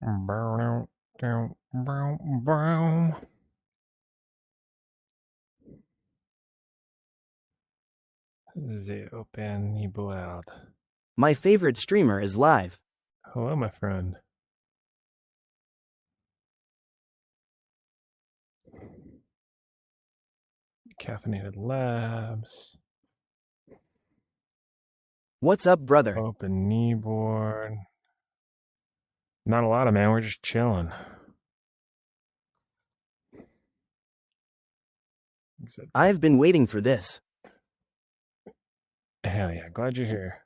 Brown, down, brown, brown. The open the world. My favorite streamer is live. Hello, my friend. Caffeinated Labs. What's up, brother? Open kneeboard. Not a lot of man. We're just chilling. I've been waiting for this. Hell yeah. Glad you're here.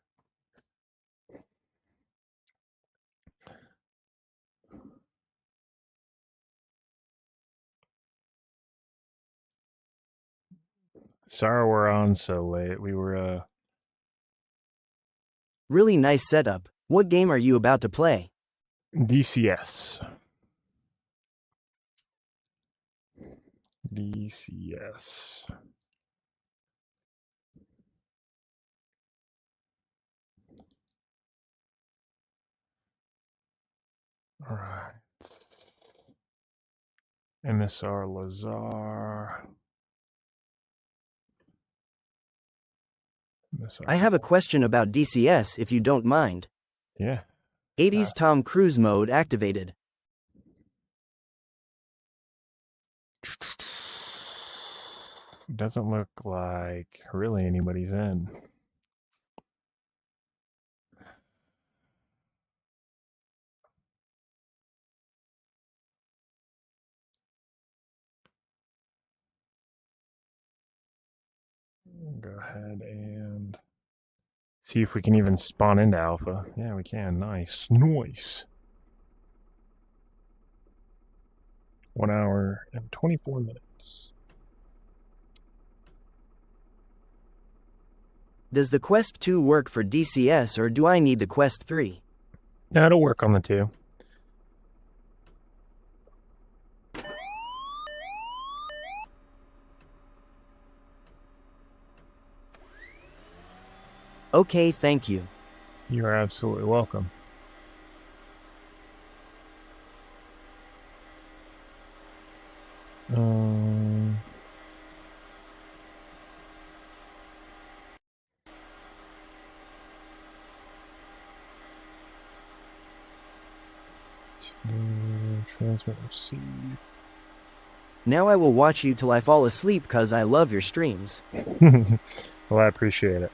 Sorry we're on so late. We were, Really nice setup. What game are you about to play? DCS. DCS. All right. MSR Lazar. I have a question about DCS if you don't mind. Yeah. 80s Tom Cruise mode activated. Doesn't look like really anybody's in. Go ahead and see if we can even spawn into alpha. Yeah, we can. Nice. Nice. 1 hour and 24 minutes. Does the Quest 2 work for DCS or do I need the Quest 3? Yeah, it'll work on the 2. Okay, thank you. You are absolutely welcome. Transmit, receive. Now I will watch you till I fall asleep cause I love your streams. Well, I appreciate it.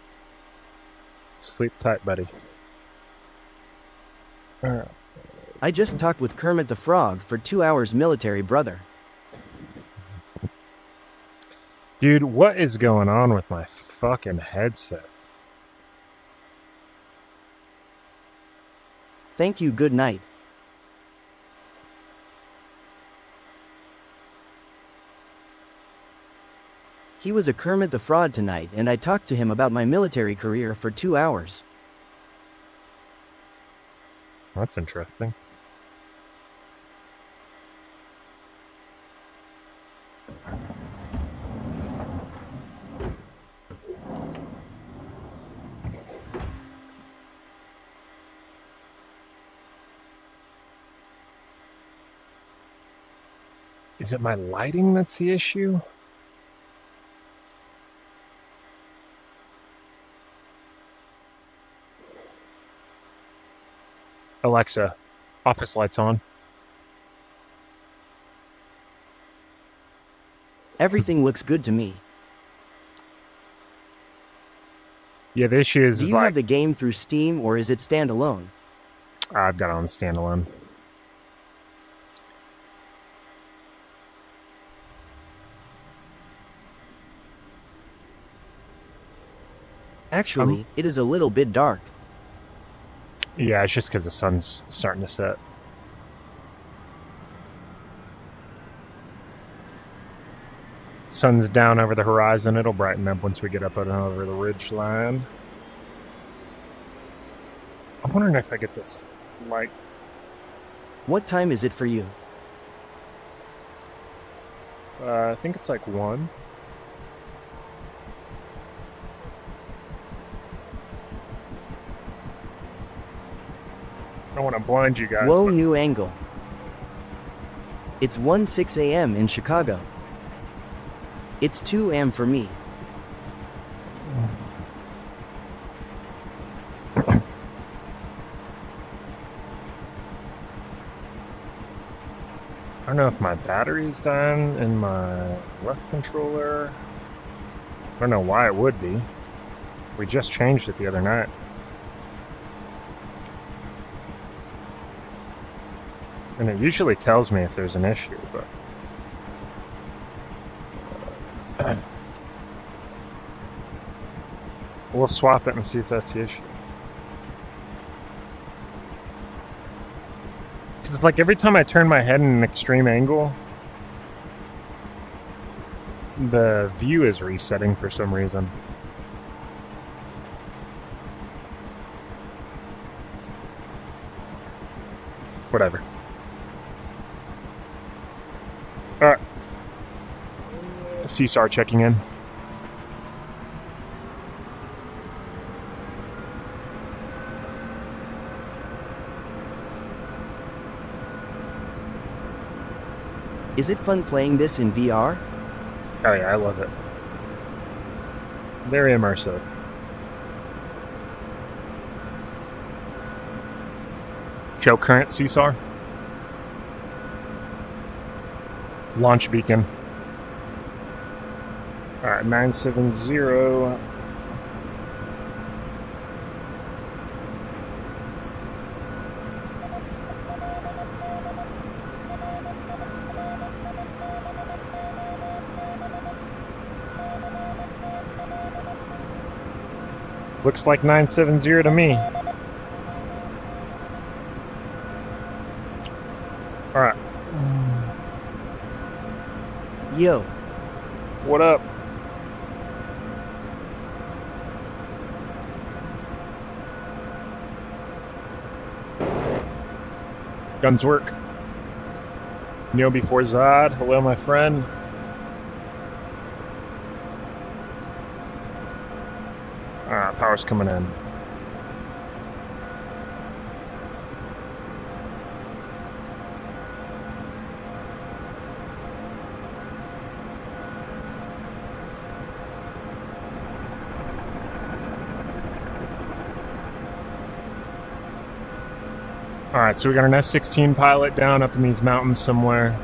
Sleep tight, buddy. Alright. I just talked with Kermit the Frog for 2 hours, military brother. Dude, what is going on with my fucking headset? Thank you, good night. He was a Kermit the Frog tonight and I talked to him about my military career for 2 hours. That's interesting. Is it my lighting that's the issue? Alexa, office lights on. Everything looks good to me. Yeah, the issue is Do you have the game through Steam or is it standalone? I've got it on standalone. Actually, it is a little bit dark. Yeah, it's just because the sun's starting to set. Sun's down over the horizon. It'll brighten up once we get up and over the ridge line. I'm wondering if I get this light. What time is it for you? I think it's like 1. I don't want to blind you guys. Whoa, But new angle. It's 1:06 a.m. in Chicago. It's 2 a.m. for me. I don't know if my battery's done in my left controller. I don't know why it would be. We just changed it the other night. And it usually tells me if there's an issue, but we'll swap it and see if that's the issue. Because like every time I turn my head in an extreme angle, the view is resetting for some reason. Whatever. Alright. CSAR checking in. Is it fun playing this in VR? Oh yeah, I love it. Very immersive. Show current CSAR. Launch beacon. Alright, 970. Looks like 970 to me. Alright. Yo. What up? Guns work. Neo before Zod. Hello, my friend. Power's coming in. Alright, so we got an F-16 pilot down up in these mountains somewhere.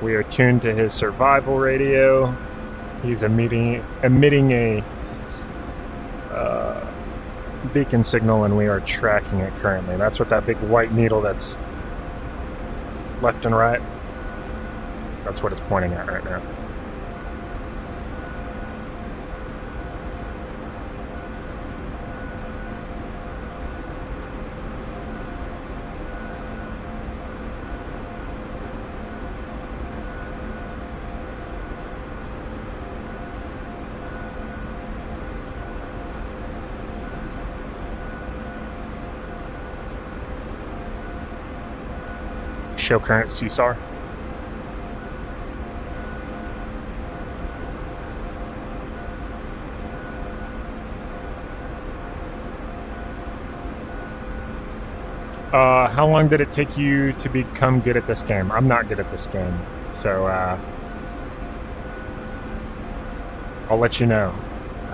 We are tuned to his survival radio. He's emitting a beacon signal, and we are tracking it currently. That's what that big white needle that's left and right, that's what it's pointing at right now. Show current CSAR. How long did it take you to become good at this game? I'm not good at this game, so I'll let you know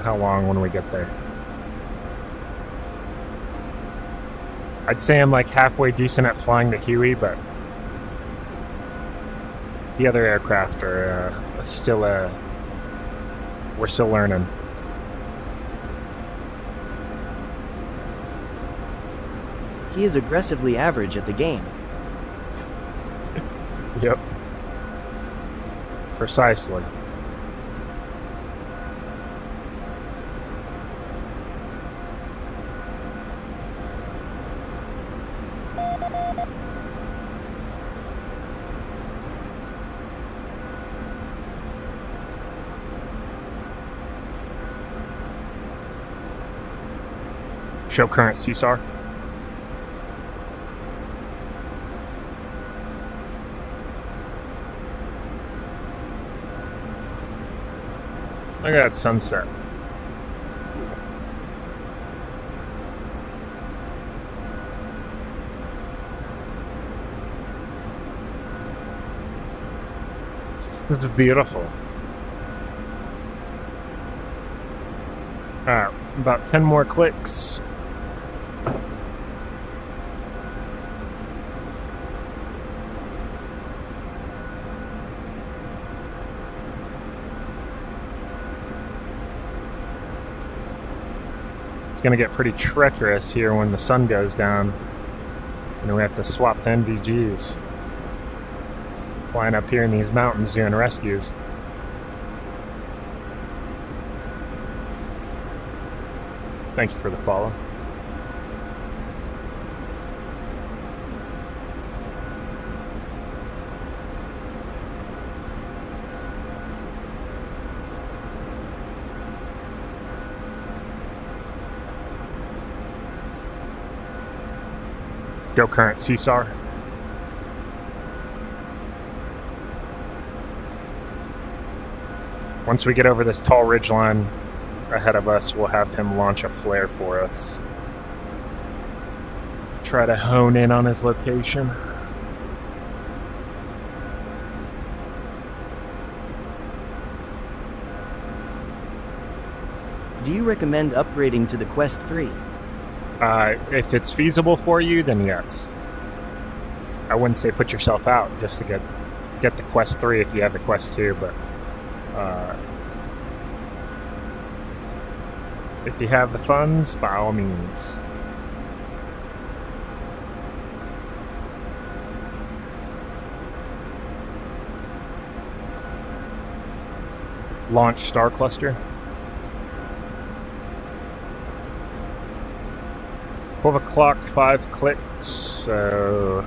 how long when we get there. I'd say I'm like halfway decent at flying the Huey, but the other aircraft are still we're still learning. He is aggressively average at the game. Yep. Precisely. Show current CSAR. Look at that sunset. This is beautiful. Alright, about 10 more clicks. It's going to get pretty treacherous here when the sun goes down. And we have to swap to NVGs. Flying up here in these mountains doing rescues. Thank you for the follow. Go current CSAR. Once we get over this tall ridgeline ahead of us, we'll have him launch a flare for us. Try to hone in on his location. Do you recommend upgrading to the Quest 3? If it's feasible for you, then yes. I wouldn't say put yourself out just to get the Quest 3 if you have the Quest 2, but if you have the funds, by all means. Launch Star Cluster. 12 o'clock, 5 clicks, so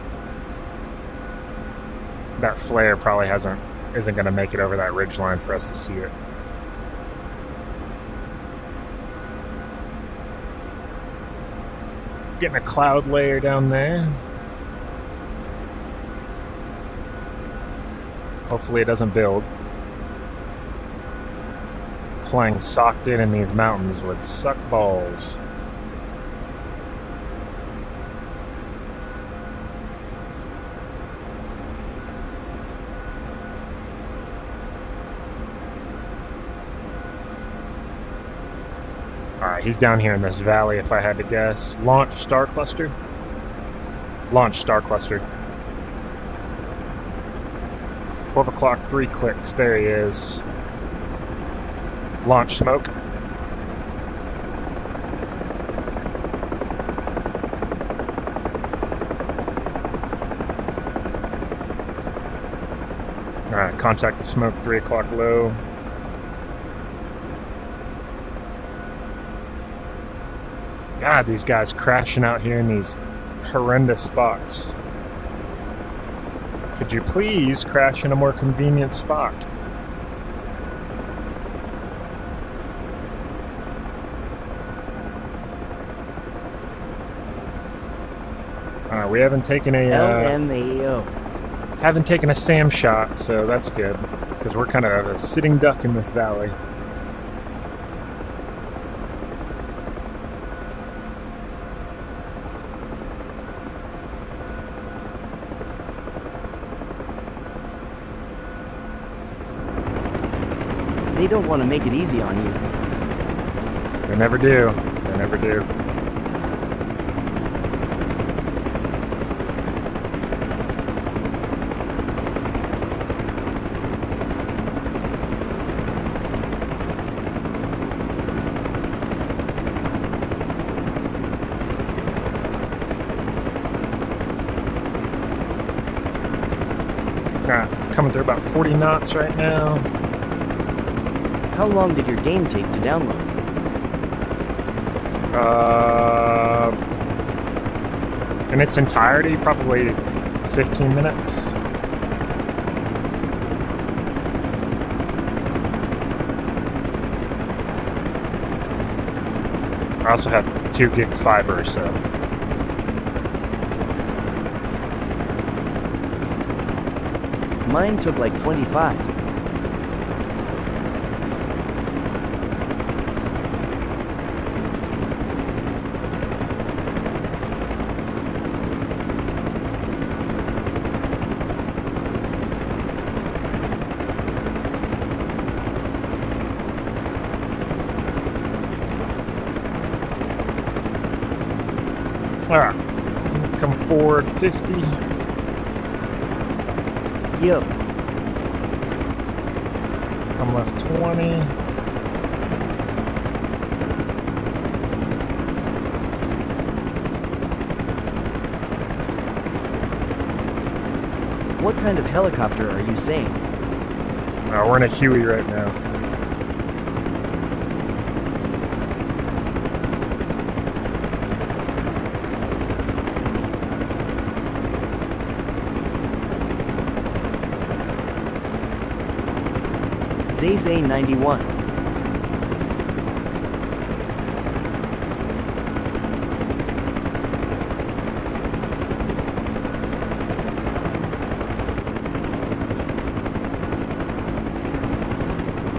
that flare probably isn't going to make it over that ridge line for us to see it. Getting a cloud layer down there. Hopefully it doesn't build. Flying socked in these mountains would suck balls. Alright, he's down here in this valley if I had to guess. Launch Star Cluster? Launch Star Cluster. 12 o'clock, 3 clicks. There he is. Launch Smoke. Alright, contact the smoke, 3 o'clock low. God, these guys crashing out here in these horrendous spots. Could you please crash in a more convenient spot? We haven't taken a LMAO. Haven't taken a SAM shot, so that's good because we're kind of a sitting duck in this valley. They don't want to make it easy on you. They never do. They never do. Coming through about 40 knots right now. How long did your game take to download? In its entirety, probably 15 minutes. I also have 2 gig fiber, so. Mine took like 25. Alright. Come forward 50. Yo. Come left 20. What kind of helicopter are you saying? We're in a Huey right now. Zay 91.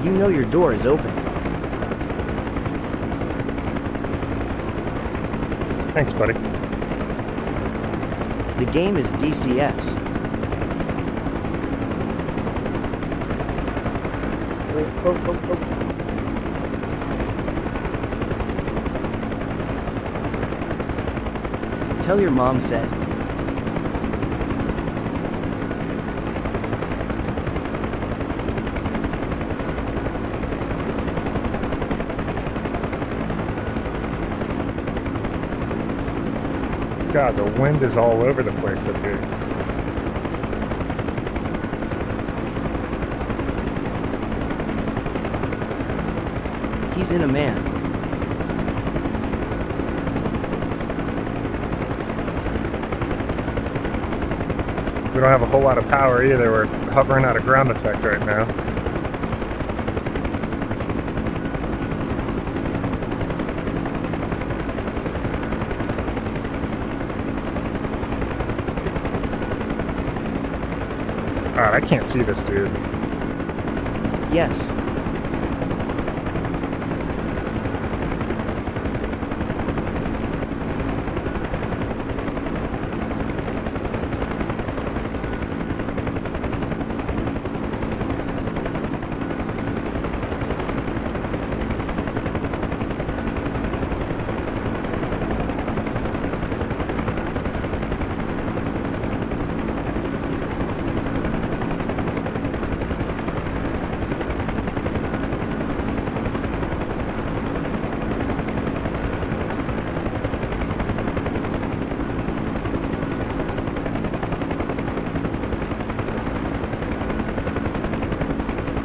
You know your door is open. Thanks, buddy. The game is DCS. Oh. Tell your mom said. God, the wind is all over the place up here. He's in a man. We don't have a whole lot of power either. We're hovering out of ground effect right now. Alright, I can't see this dude. Yes.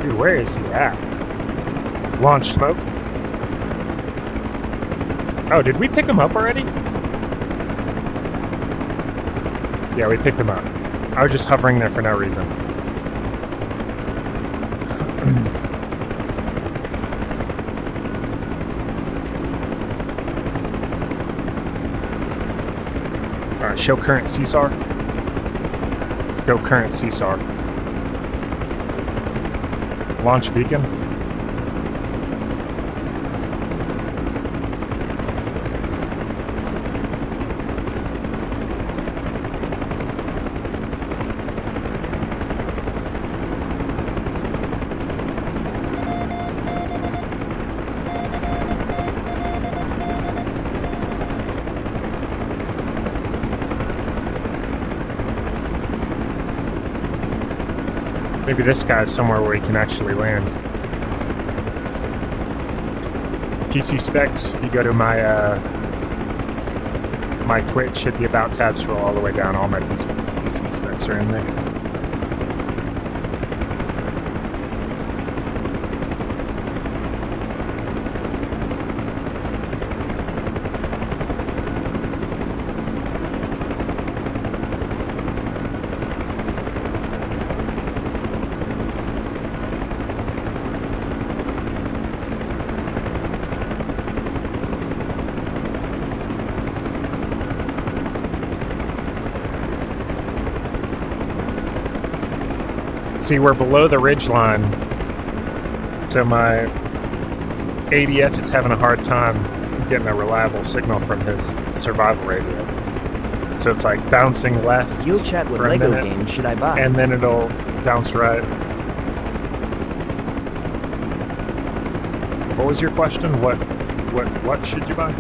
Dude, where is he at? Launch smoke? Oh, did we pick him up already? Yeah, we picked him up. I was just hovering there for no reason. Alright, show current CSAR. Show current CSAR. Launch beacon. Maybe this guy's somewhere where he can actually land. PC specs, if you go to my my Twitch, hit the About tab, scroll all the way down, all my PC specs are in there. See, we're below the ridge line, so my ADF is having a hard time getting a reliable signal from his survival radio. So it's like bouncing left. You'll chat with for a Lego minute, games should I buy? and then it'll bounce right. What was your question? What should you buy?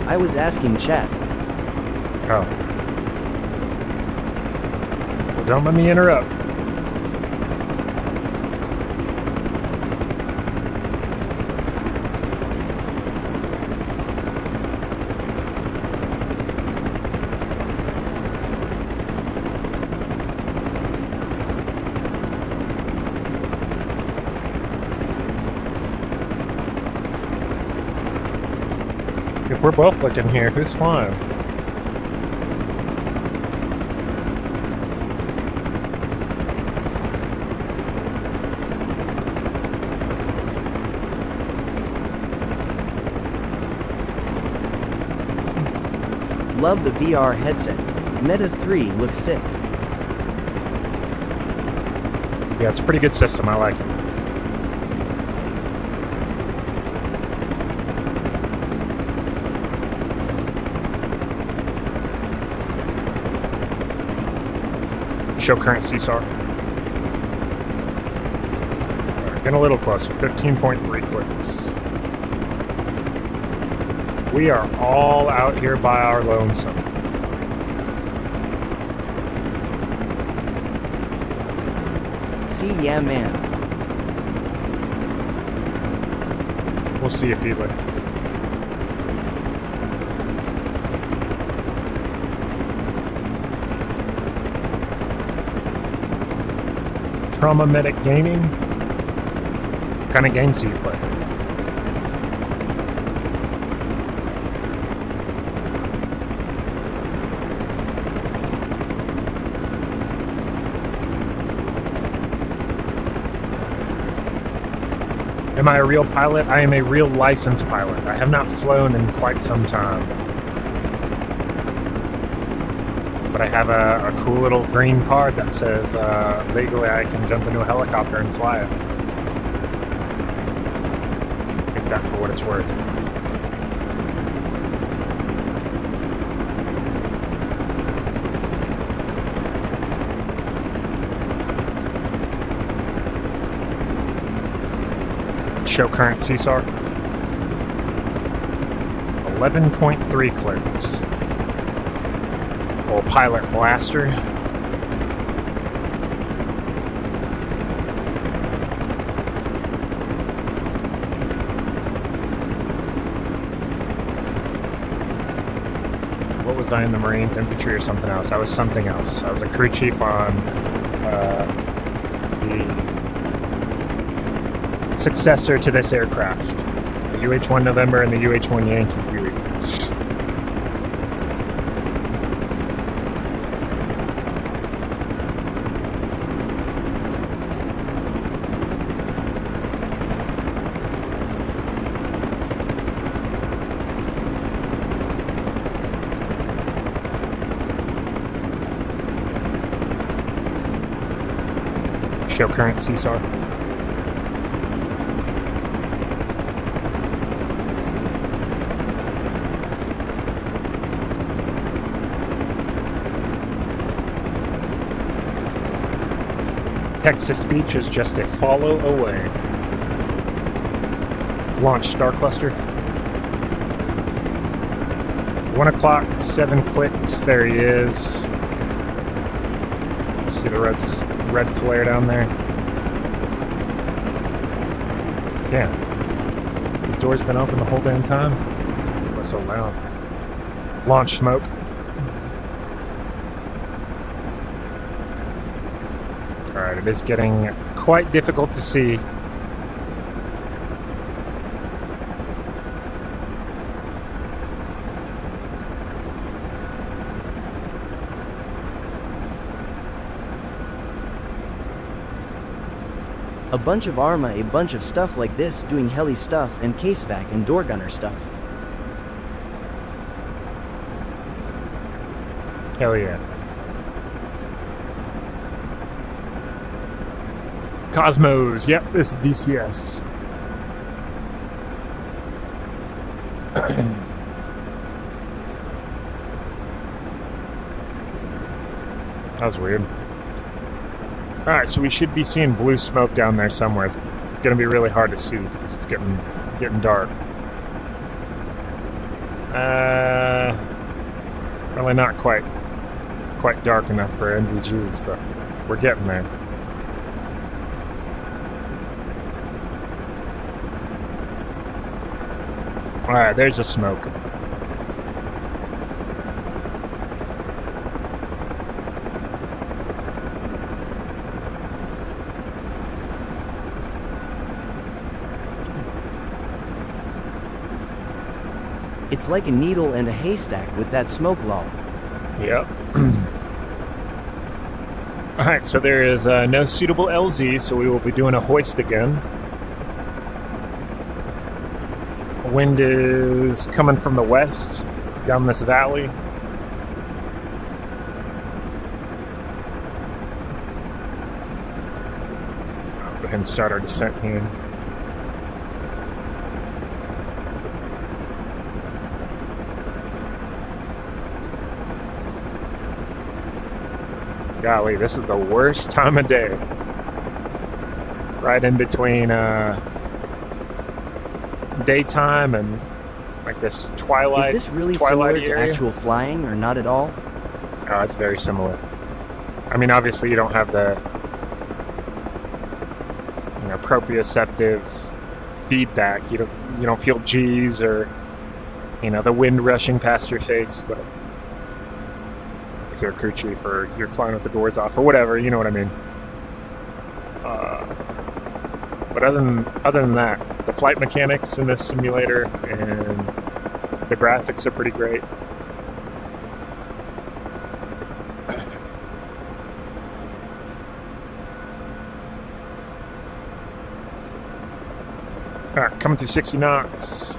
I was asking chat. Oh. Well, don't let me interrupt. If we're both looking here, who's flying? Love the VR headset. Meta 3 looks sick. Yeah, it's a pretty good system. I like it. Show current CSAR. Getting a little closer. 15.3 clicks. We are all out here by our lonesome. See, yeah, man. We'll see if you like. Trauma Medic Gaming. What kind of games do you play? Am I a real pilot? I am a real licensed pilot. I have not flown in quite some time. But I have a cool little green card that says legally I can jump into a helicopter and fly it. Take that for what it's worth. Show current CSAR. 11.3 clicks. Old pilot blaster. What was I in the Marines? Infantry or something else? I was something else. I was a crew chief on the successor to this aircraft. The UH-1 November and the UH-1 Yankee Huey. Show current CSAR. Texas Beach is just a follow away. Launch Star Cluster. 1 o'clock, 7 clicks. There he is. See the red flare down there? Damn. This door's been open the whole damn time. What's so loud? Launch smoke. Alright, it is getting quite difficult to see. A bunch of Arma, a bunch of stuff like this, doing heli stuff and case vac and door gunner stuff. Hell yeah. Cosmos, yep, this is DCS. That was weird. Alright, so we should be seeing blue smoke down there somewhere. It's going to be really hard to see because it's getting dark. Probably not quite dark enough for NVGs, but we're getting there. All right, there's a smoke. It's like a needle in a haystack with that smoke lull. Yep. All right, so there is no suitable LZ, so we will be doing a hoist again. Wind is coming from the west down this valley. I'll go ahead and start our descent here. Golly, this is the worst time of day. Right in between daytime and like this twilight. Is this really similar area to actual flying or not at all? Oh, it's very similar. I mean, obviously you don't have the proprioceptive feedback. You don't feel G's or the wind rushing past your face, but if you're a crew chief or you're flying with the doors off or whatever, you know what I mean. But other than that, the flight mechanics in this simulator and the graphics are pretty great. All right, coming through 60 knots.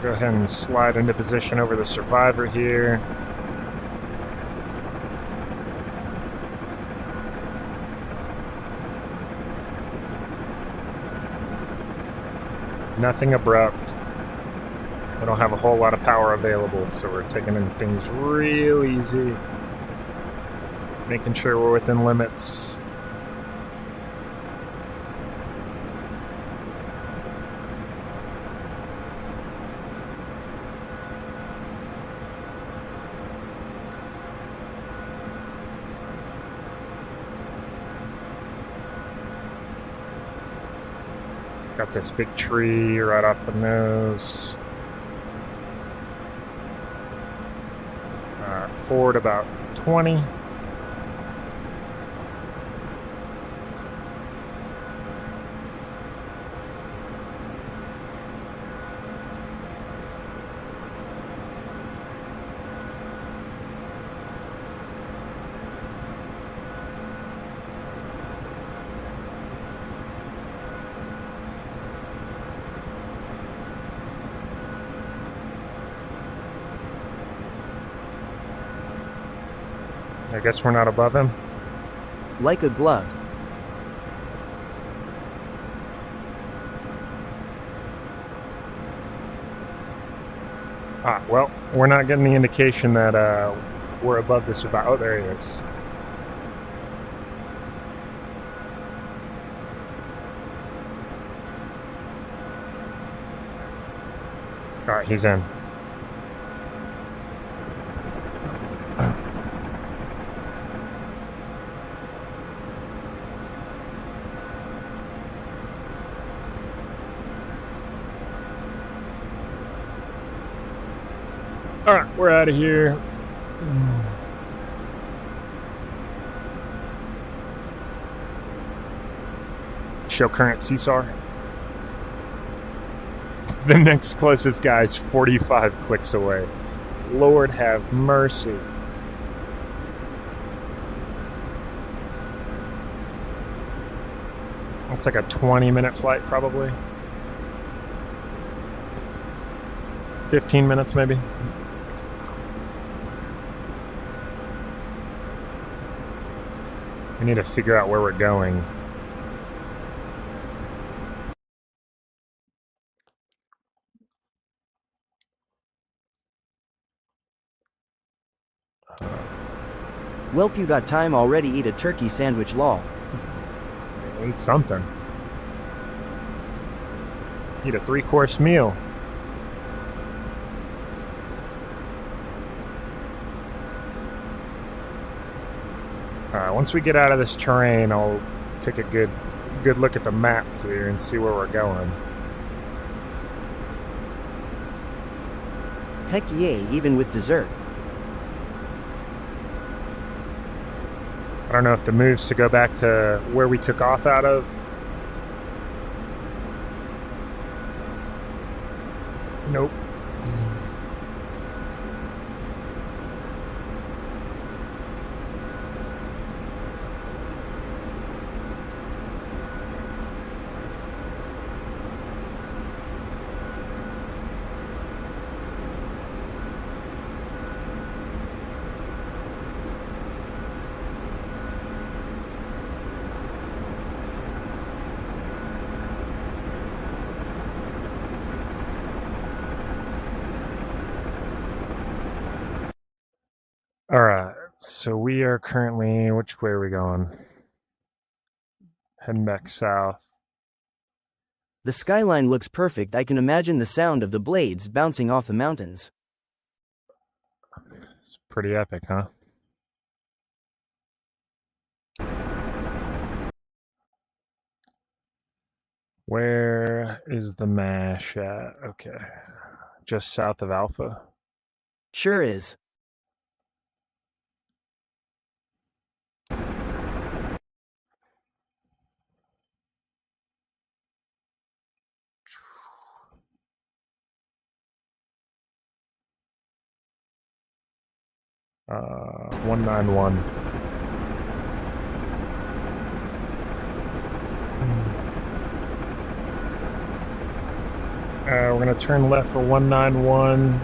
Go ahead and slide into position over the survivor here. Nothing abrupt. We don't have a whole lot of power available, so we're taking in things real easy. Making sure we're within limits. Got this big tree right off the nose. Forward about 20. I guess we're not above him. Like a glove. Well, we're not getting the indication that we're above the survivor. Oh, there he is. All right, he's in. All right, we're out of here. Show current CSAR. The next closest guy is 45 clicks away. Lord have mercy. It's like a 20-minute flight, probably. 15 minutes, maybe. We need to figure out where we're going. Welp, you got time already? Eat a turkey sandwich, lol. Eat something. Eat a 3-course meal. Alright, once we get out of this terrain, I'll take a good look at the map here and see where we're going. Heck yay, even with dessert. I don't know if the move's to go back to where we took off out of. Nope. Alright, so we are currently, which way are we going? Heading back south. The skyline looks perfect. I can imagine the sound of the blades bouncing off the mountains. It's pretty epic, huh? Where is the MASH at? Okay. Just south of Alpha. Sure is. Uh, 191. We're gonna turn left for 191.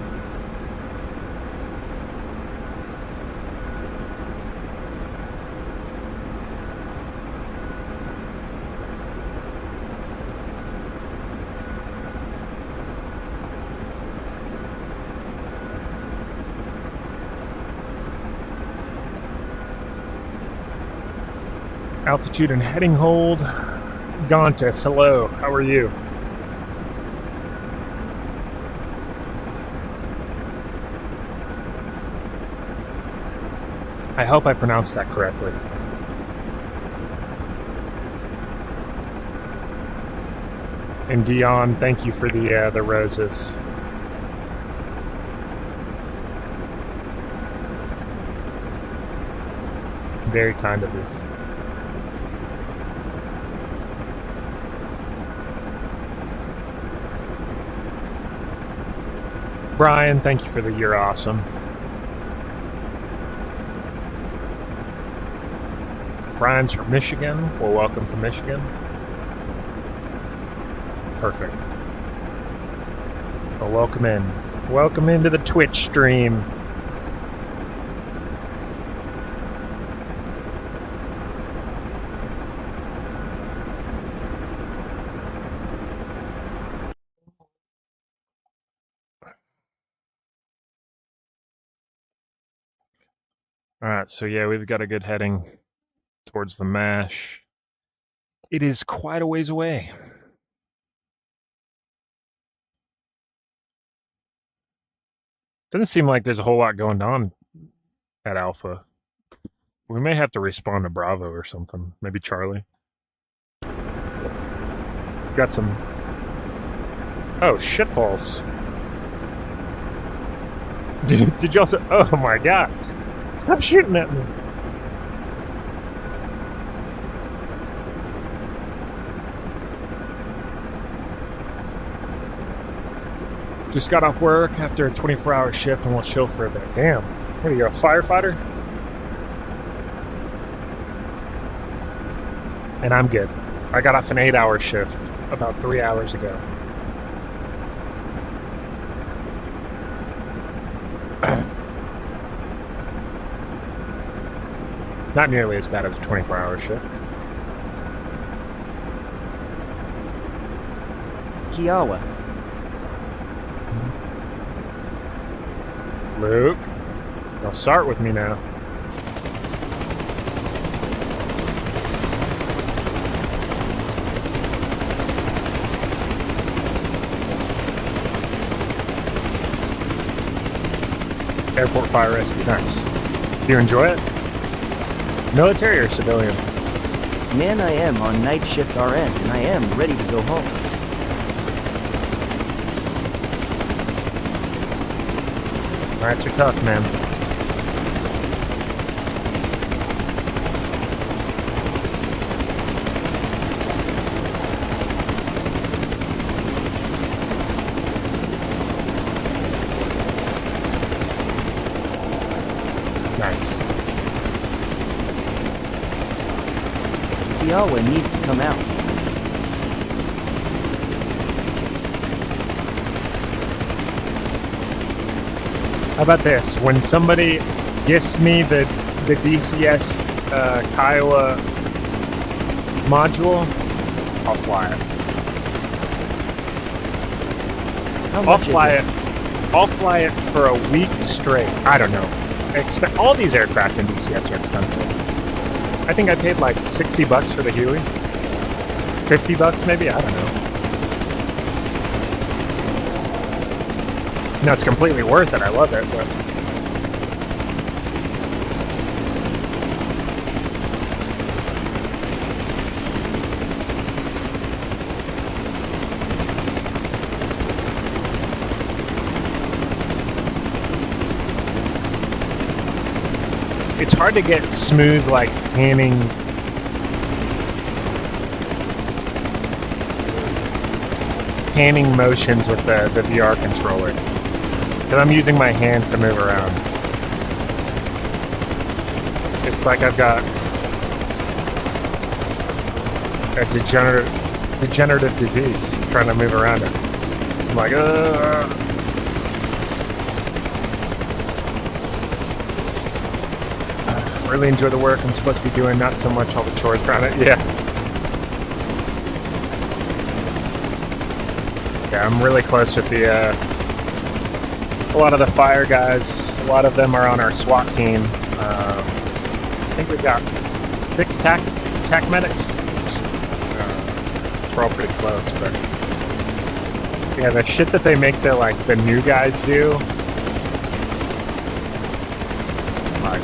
Altitude and heading hold. Gontis, hello. How are you? I hope I pronounced that correctly. And Dion, thank you for the roses. Very kind of you. Brian, thank you for the "you're awesome." Brian's from Michigan. Well, welcome from Michigan. Perfect. Well, welcome in. Welcome into the Twitch stream. All right, so yeah, we've got a good heading towards the MASH. It is quite a ways away. Doesn't seem like there's a whole lot going on at Alpha. We may have to respawn to Bravo or something. Maybe Charlie. Got some... Oh, shitballs. Did you also... Oh my god. Stop shooting at me. Just got off work after a 24-hour shift and we'll chill for a bit. Damn. What are you, a firefighter? And I'm good. I got off an 8-hour shift about 3 hours ago. Not nearly as bad as a 24-hour shift. Kiowa. Luke, you'll start with me now. Airport fire rescue, nice. Do you enjoy it? Military or civilian? Man, I am on night shift RN and I am ready to go home. Nights are tough, man. Nice. Kiowa needs to come out. How about this? When somebody gifts me the DCS Kiowa module, I'll fly it. How much is it? I'll fly it for a week straight. I don't know. All these aircraft in DCS are expensive. I think I paid like $60 for the Huey. $50 maybe? I don't know. No, it's completely worth it. I love it, but it's hard to get smooth, like, panning motions with the VR controller. Because I'm using my hand to move around. It's like I've got a degenerative disease trying to move around it. I'm like, really enjoy the work I'm supposed to be doing, not so much all the chores around it. Yeah. Yeah, I'm really close with a lot of the fire guys. A lot of them are on our SWAT team. I think we've got 6 TAC medics. We're all pretty close, but yeah, the shit that they make the new guys do. Like,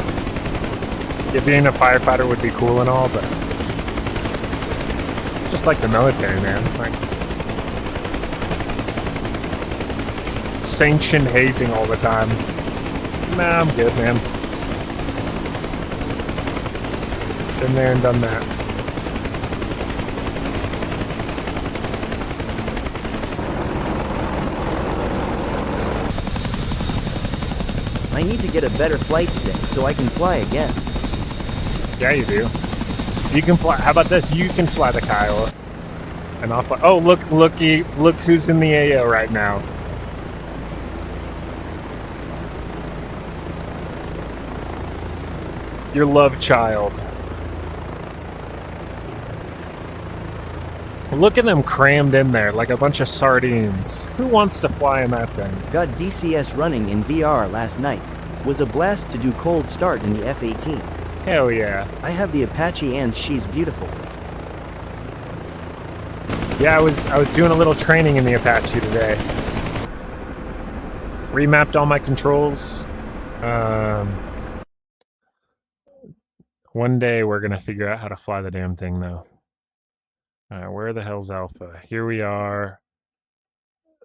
yeah, being a firefighter would be cool and all, but just like the military, man. Like, sanctioned hazing all the time. Nah, I'm good, man. Been there and done that. I need to get a better flight stick so I can fly again. Yeah, you do. You can fly. How about this? You can fly the Kiowa. And I'll fly. Oh, look who's in the AO right now. Your love child. Look at them crammed in there like a bunch of sardines. Who wants to fly in that thing? Got DCS running in VR last night. Was a blast to do cold start in the F-18. Hell yeah. I have the Apache and she's beautiful. Yeah, I was doing a little training in the Apache today. Remapped all my controls. One day we're gonna figure out how to fly the damn thing, though. Where the hell's Alpha? Here we are.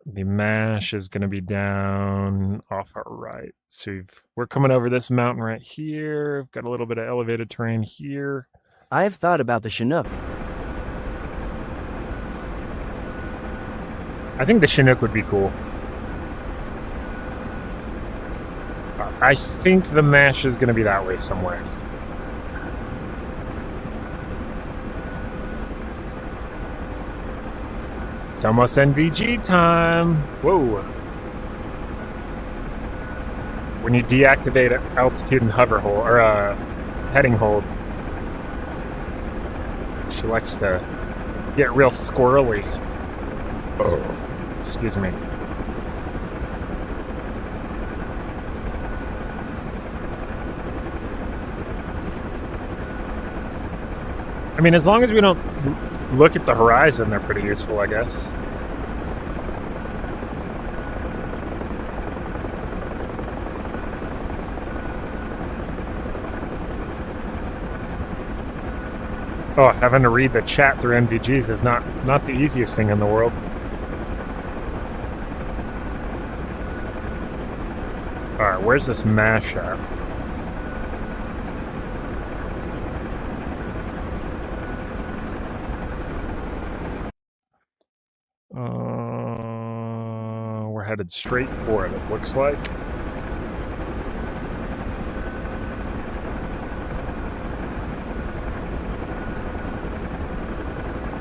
The MASH is gonna be down off our right. So we're coming over this mountain right here. Got a little bit of elevated terrain here. I've thought about the Chinook. I think the Chinook would be cool. I think the MASH is gonna be that way somewhere. It's almost NVG time. Whoa. When you deactivate altitude and hover hold, or heading hold, she likes to get real squirrely. Excuse me. I mean, as long as we don't look at the horizon, they're pretty useful, I guess. Oh, having to read the chat through NVGs is not the easiest thing in the world. Alright, where's this mash at? We're headed straight for it, it looks like.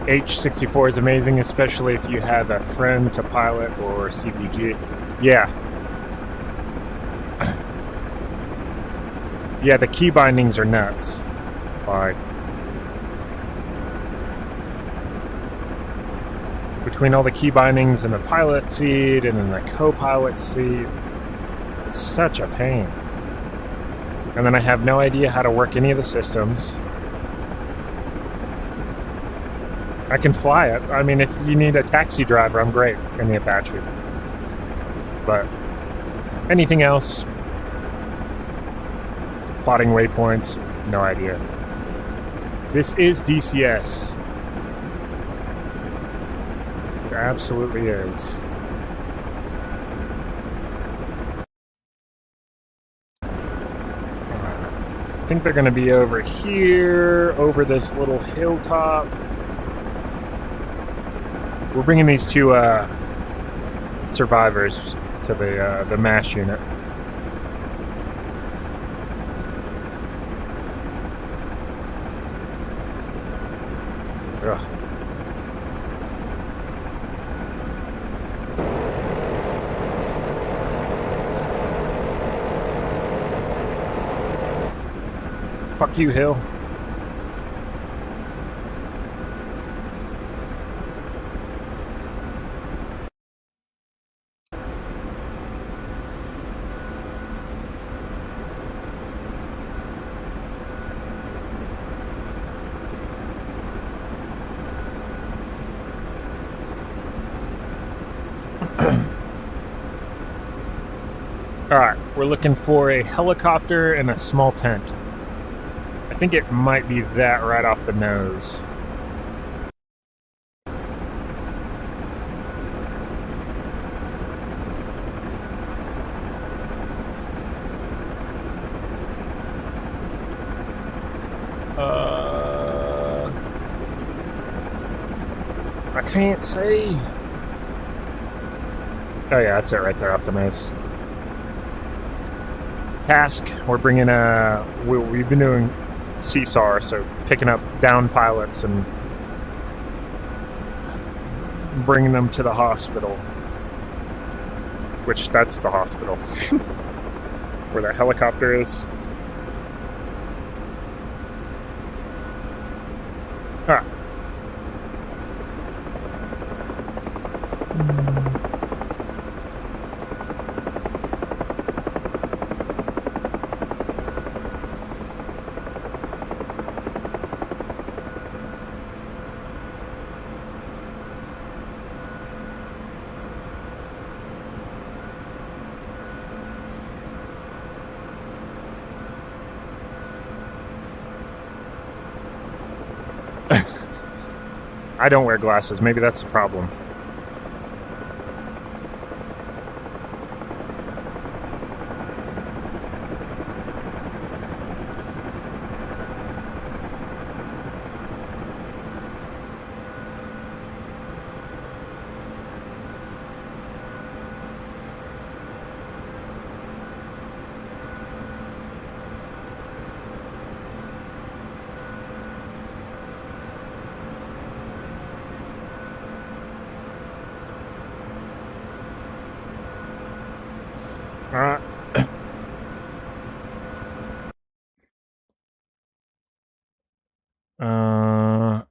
H64 is amazing, especially if you have a friend to pilot or CPG. Yeah. Yeah, the key bindings are nuts. Like, between all the key bindings in the pilot seat and in the co-pilot seat, it's such a pain. And then I have no idea how to work any of the systems. I can fly it. I mean, if you need a taxi driver, I'm great in the Apache. But anything else, plotting waypoints, no idea. This is DCS. It absolutely is. I think they're going to be over here, over this little hilltop. We're bringing these two survivors to the MASH unit. Ugh. Fuck you, Hill. Alright, we're looking for a helicopter and a small tent. I think it might be that right off the nose. I can't see. Oh yeah, that's it right there off the nose. Task, we're bringing we've been doing CSAR, so picking up down pilots and bringing them to the hospital. Which, that's the hospital. Where that helicopter is. Alright. I don't wear glasses. Maybe that's the problem.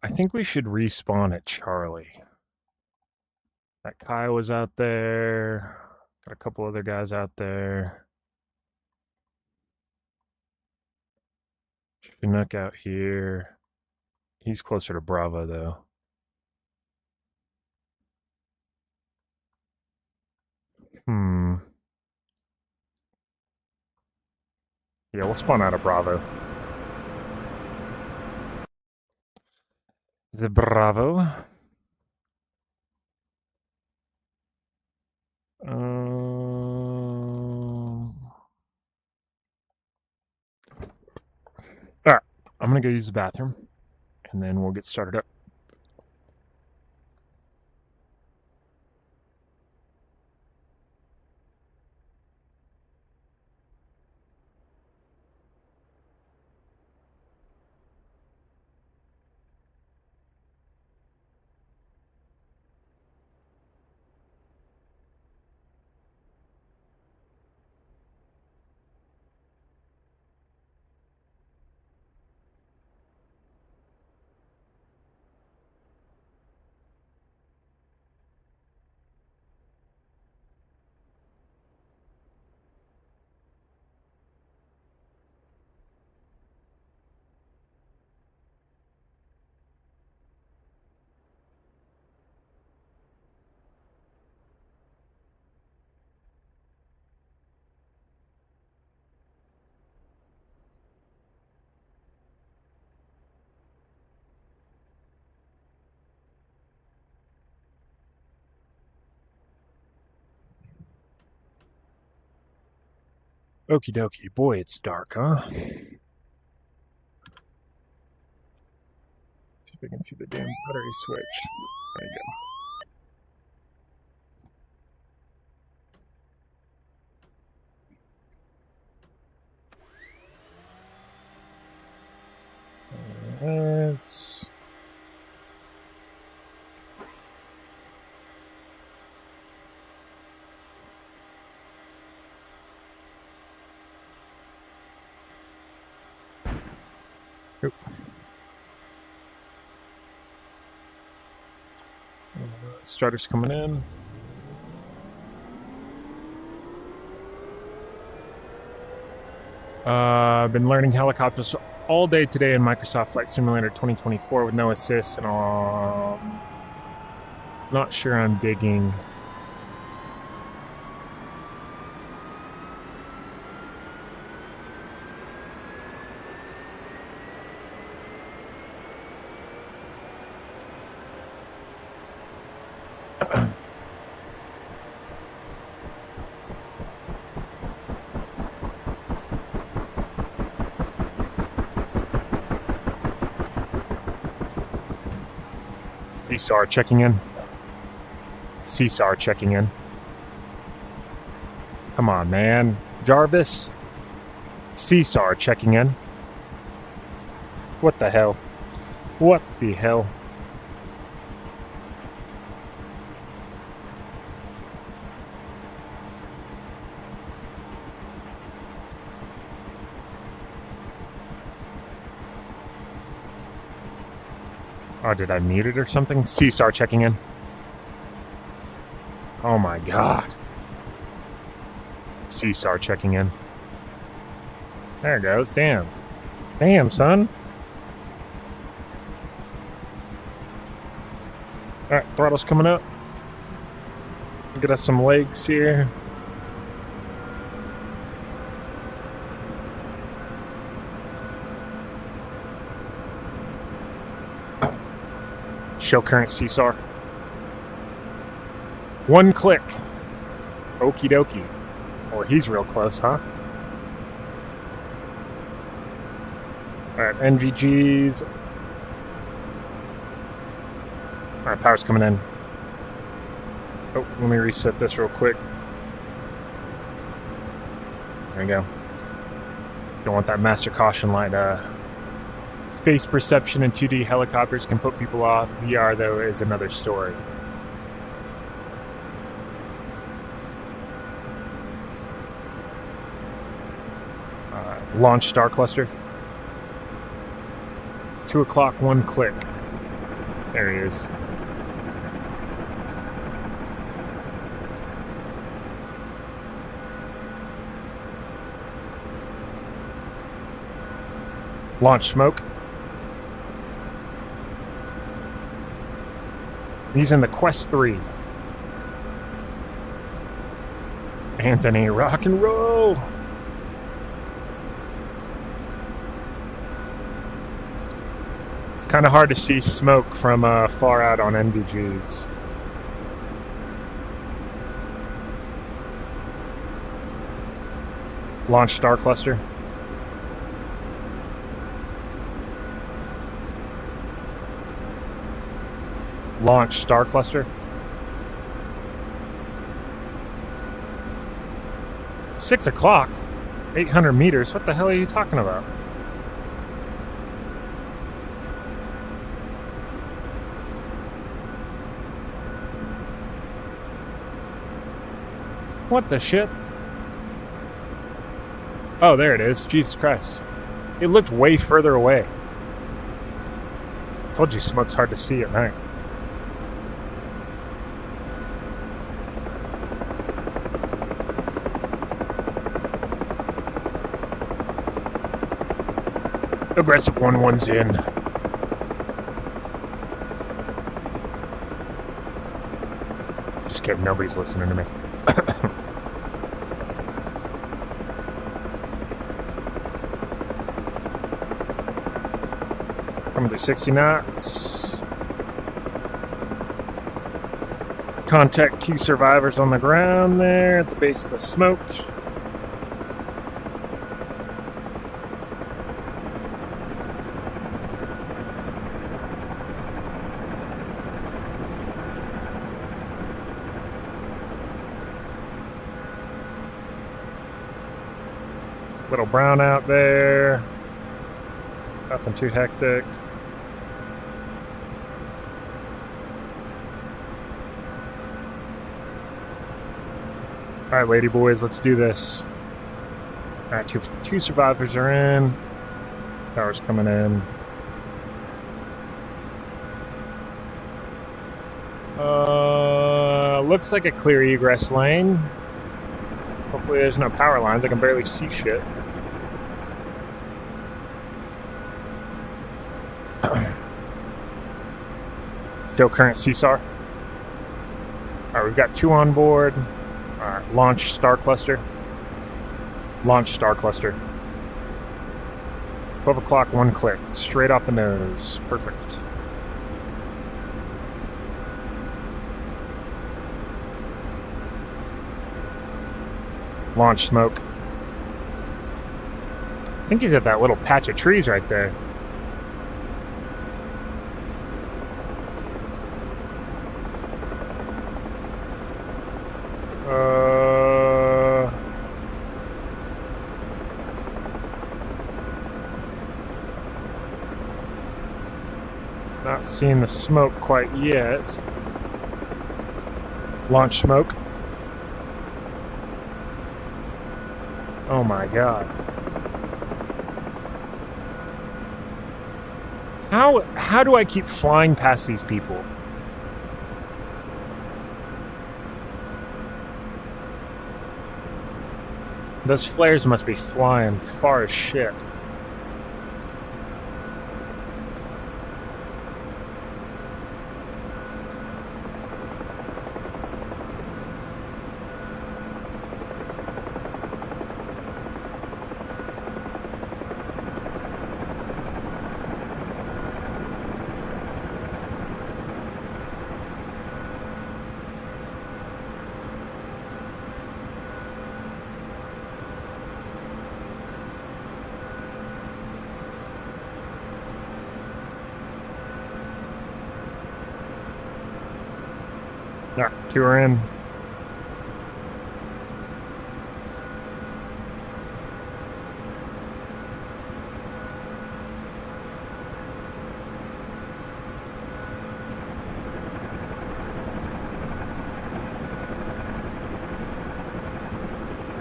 I think we should respawn at Charlie. That Kai was out there. Got a couple other guys out there. Chinook out here. He's closer to Bravo, though. Yeah, we'll spawn out of Bravo. The Bravo. Alright, I'm gonna go use the bathroom, and then we'll get started up. Okie dokie. Boy, it's dark, huh? See if I can see the damn battery switch. There you go. Let's... Oop. Starter's coming in. I've been learning helicopters all day today in Microsoft Flight Simulator 2024 with no assists, and not sure I'm digging. CSAR checking in. CSAR checking in. Come on, man. Jarvis. CSAR checking in. What the hell? What the hell? Oh, did I mute it or something? CSAR checking in. Oh my god. CSAR checking in. There it goes. Damn. Damn, son. Alright, throttle's coming up. Get us some legs here. Show current CSAR. One click. Okie dokie. Well, he's real close, huh? Alright, NVGs. Alright, power's coming in. Oh, let me reset this real quick. There we go. Don't want that master caution light. Space perception in 2D helicopters can put people off. VR, though, is another story. Launch star cluster. 2 o'clock, one click. There he is. Launch smoke. He's in the Quest 3. Anthony, rock and roll. It's kind of hard to see smoke from far out on NVGs. Launch Star Cluster. Launch Star Cluster. 6 o'clock? 800 meters? What the hell are you talking about? What the shit? Oh, there it is. Jesus Christ. It looked way further away. Told you smoke's hard to see at night. Aggressive 1-1's in. Just kidding, nobody's listening to me. Coming through 60 knots. Contact 2 survivors on the ground there at the base of the smoke. Little brown out there. Nothing too hectic. Alright, lady boys, let's do this. Alright, two survivors are in. Power's coming in. Looks like a clear egress lane. Hopefully there's no power lines. I can barely see shit. Show current CSAR. Alright, we've got 2 on board. Alright, launch Star Cluster. Launch Star Cluster. 12 o'clock, 1 click. Straight off the nose. Perfect. Launch smoke. I think he's at that little patch of trees right there. Not seeing the smoke quite yet. Launch smoke. Oh my god. How do I keep flying past these people? Those flares must be flying far as shit. Alright, 2 are in.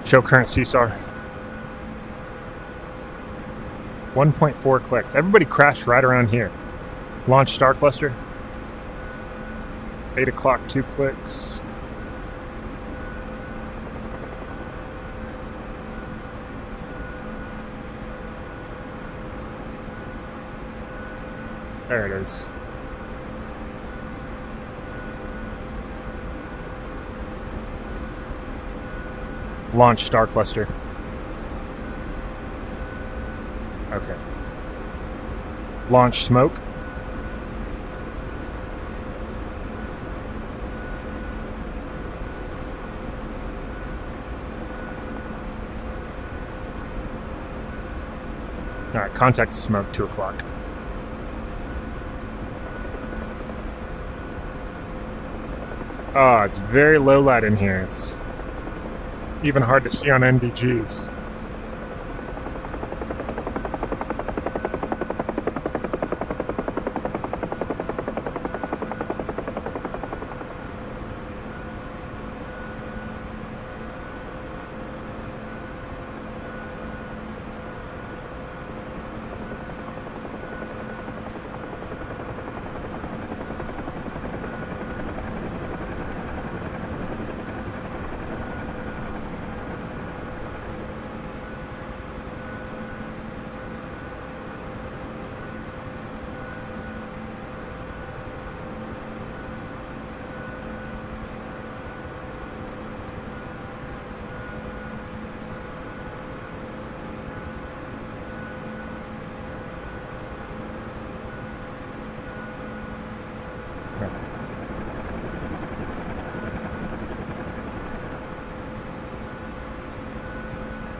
Show current CSAR. 1.4 clicks. Everybody crashed right around here. Launch Star Cluster. 8 o'clock, 2 clicks. There it is. Launch star cluster. Okay. Launch smoke. All right, contact smoke, 2 o'clock. Oh, it's very low light in here. It's even hard to see on NVGs.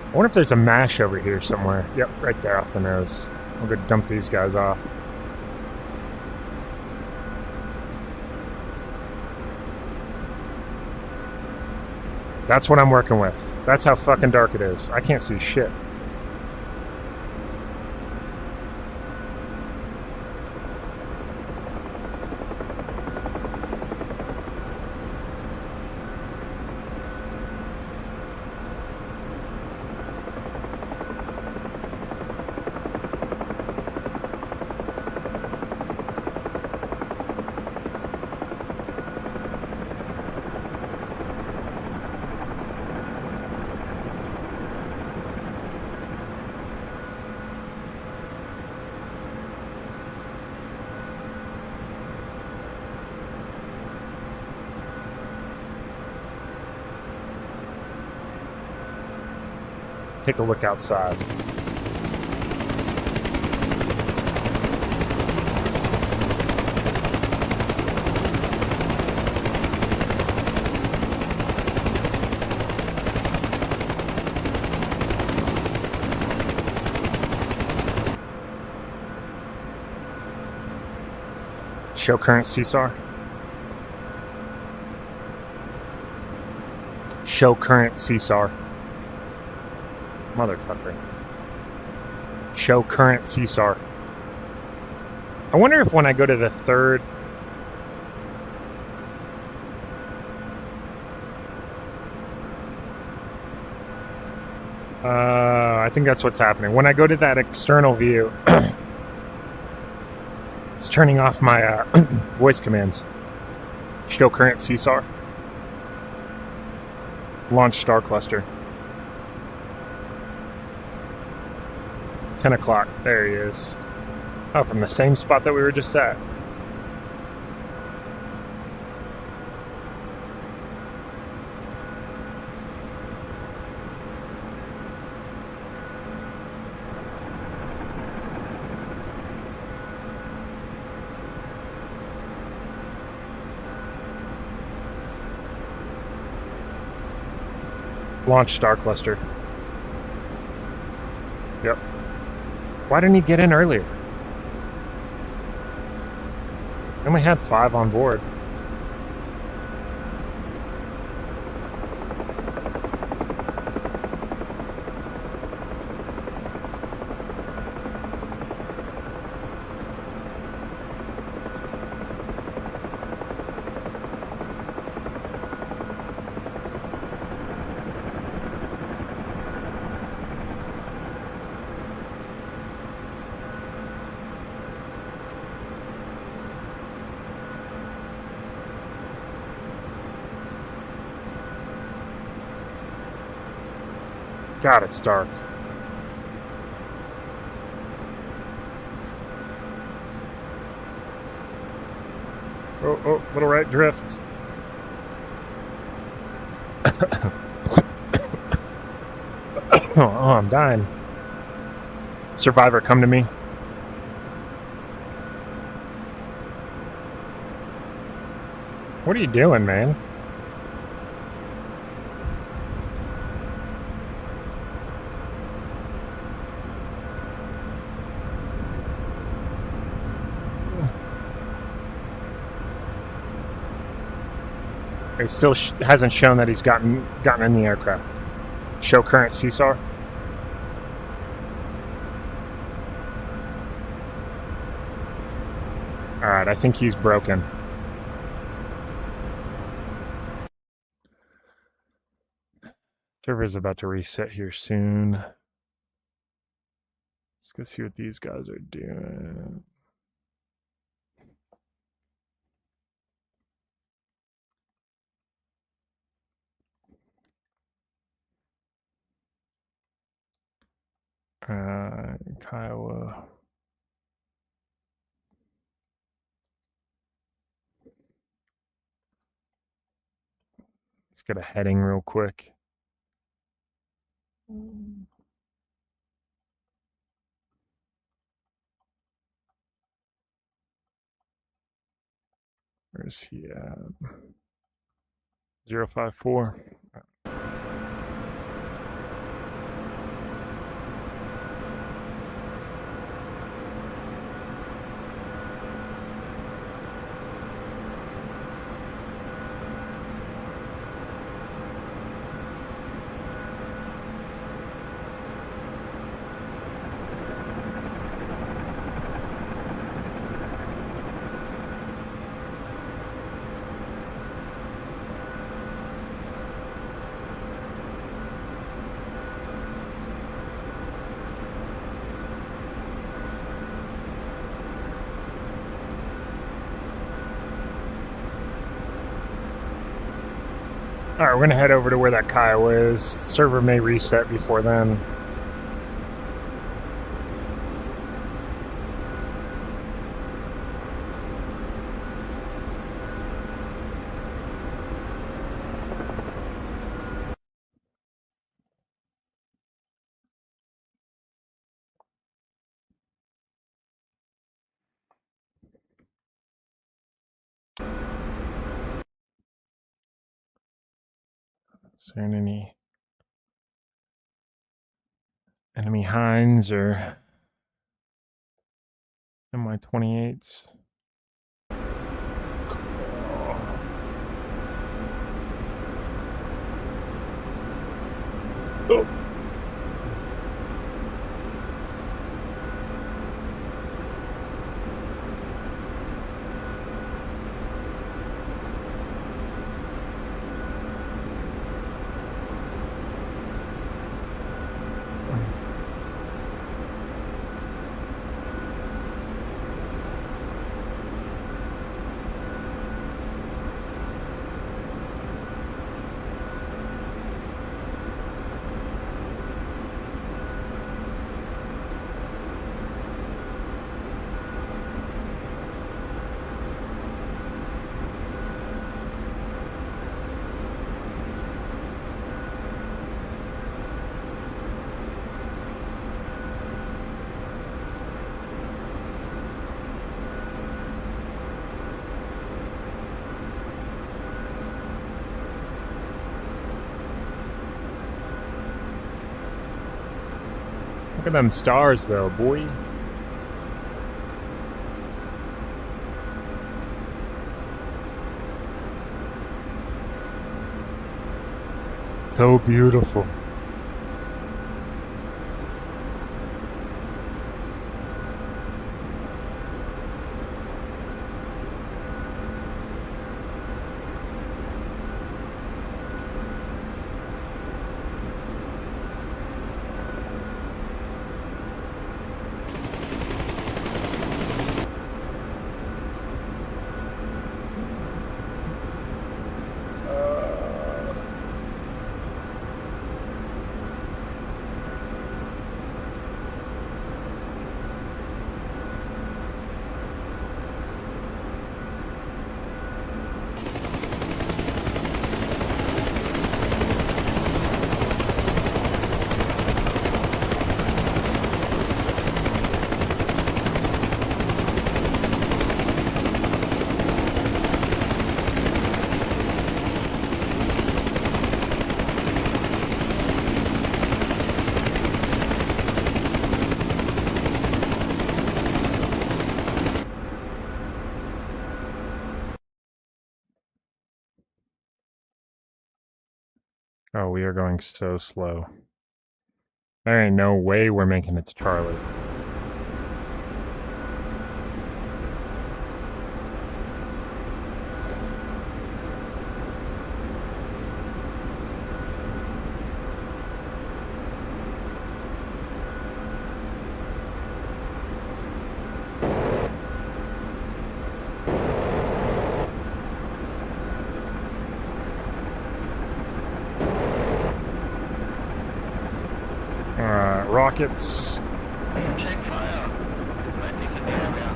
I wonder if there's a mash over here somewhere. Yep, right there off the nose. I'll go dump these guys off. That's what I'm working with. That's how fucking dark it is. I can't see shit. Take a look outside. Show current CSAR. Show current CSAR. Motherfucker. Show current CSAR. I wonder if when I go to the third... I think that's what's happening. When I go to that external view, it's turning off my voice commands. Show current CSAR. Launch star cluster. 10 o'clock. There he is. Oh, from the same spot that we were just at. Launch star cluster. Yep. Why didn't he get in earlier? We only had 5 on board. God, it's dark. Oh, little right drift. Oh, I'm dying. Survivor, come to me. What are you doing, man? It still hasn't shown that he's gotten in the aircraft. Show current CSAR. Alright, I think he's broken. Server's about to reset here soon. Let's go see what these guys are doing. Kiowa. Let's get a heading real quick. Where's he at? 054. Alright, we're going to head over to where that Kiowa is. Server may reset before then. Is there any enemy Heinz or MI-28s? Oh. Look at them stars, though, boy. So beautiful. Oh, we are going so slow. There ain't no way we're making it to Charlie. Rockets. Check fire. Landing in the area.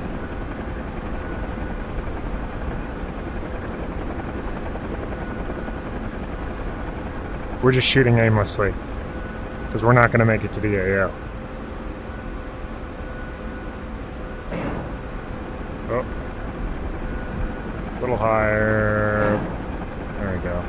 We're just shooting aimlessly. Because we're not going to make it to the AO. Oh. A little higher. There we go.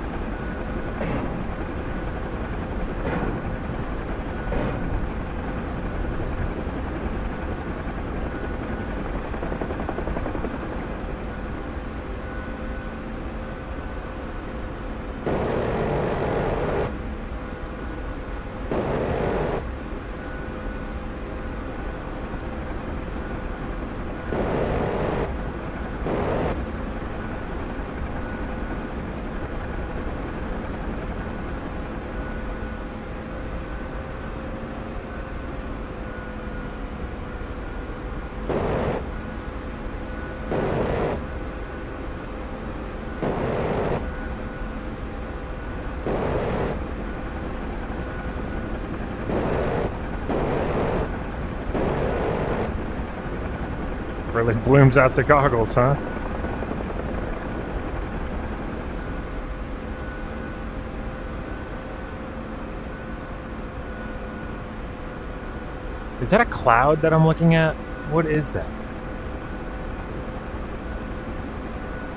Really blooms out the goggles, huh? Is that a cloud that I'm looking at? What is that?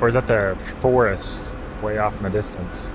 Or is that the forest way off in the distance?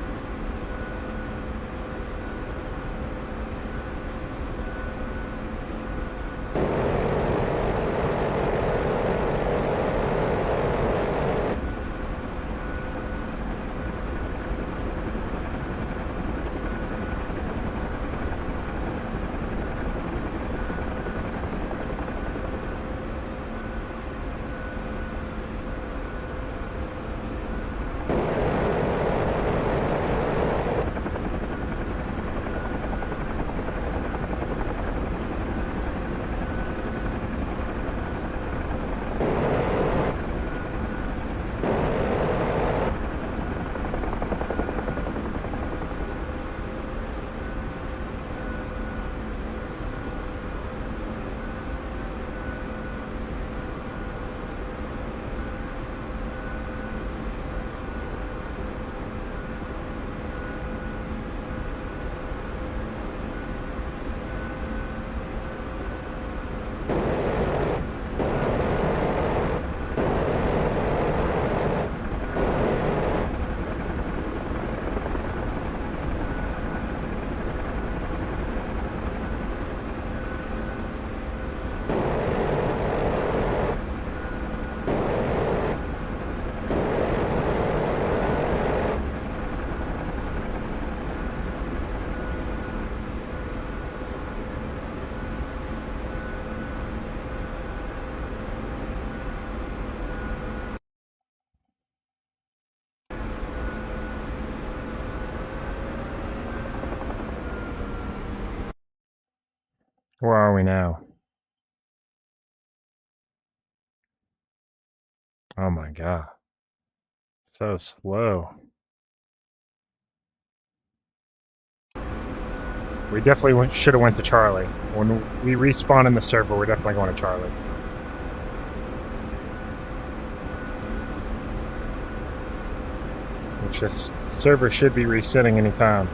Where are we now? Oh my god. So slow. We definitely should have went to Charlie. When we respawn in the server, we're definitely going to Charlie. It's just, server should be resetting anytime.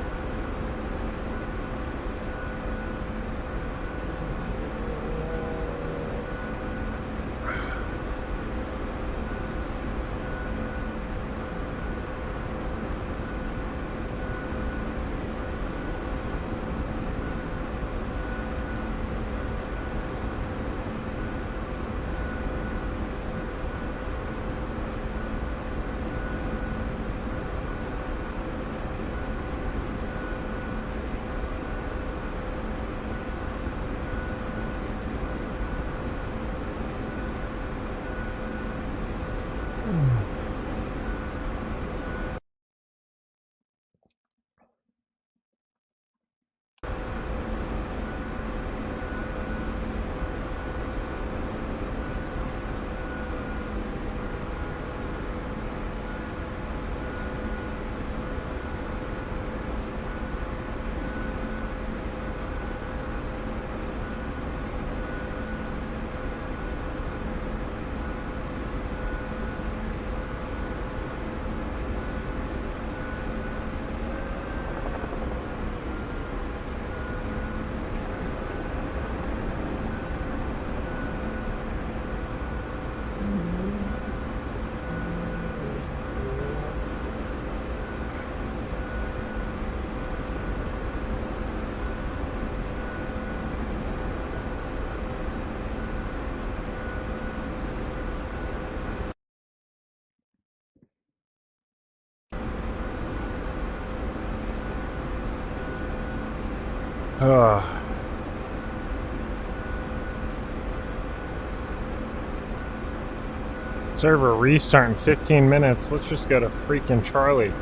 Ugh. Server restart in 15 minutes. Let's just go to freaking Charlie.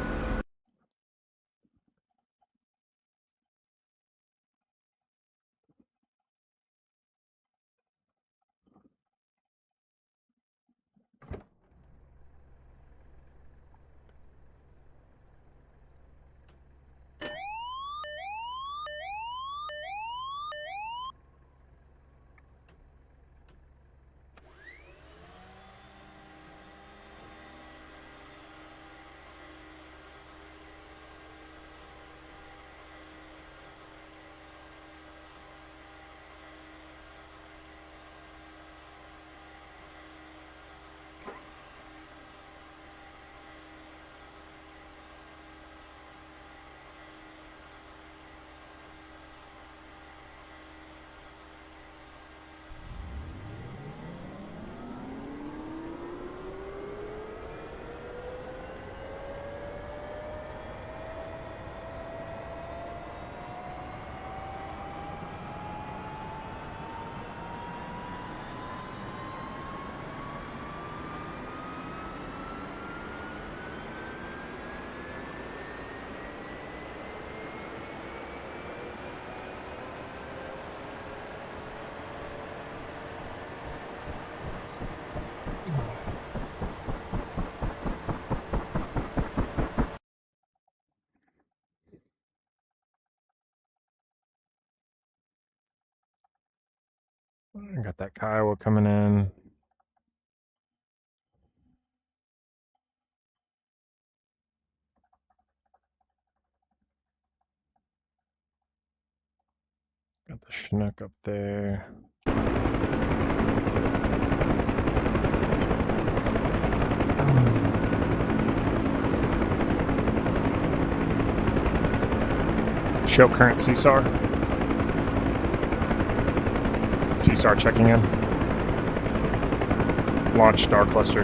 I got that Kiowa coming in. Got the Chinook up there. Show current CSAR. CSAR checking in. Launch star cluster.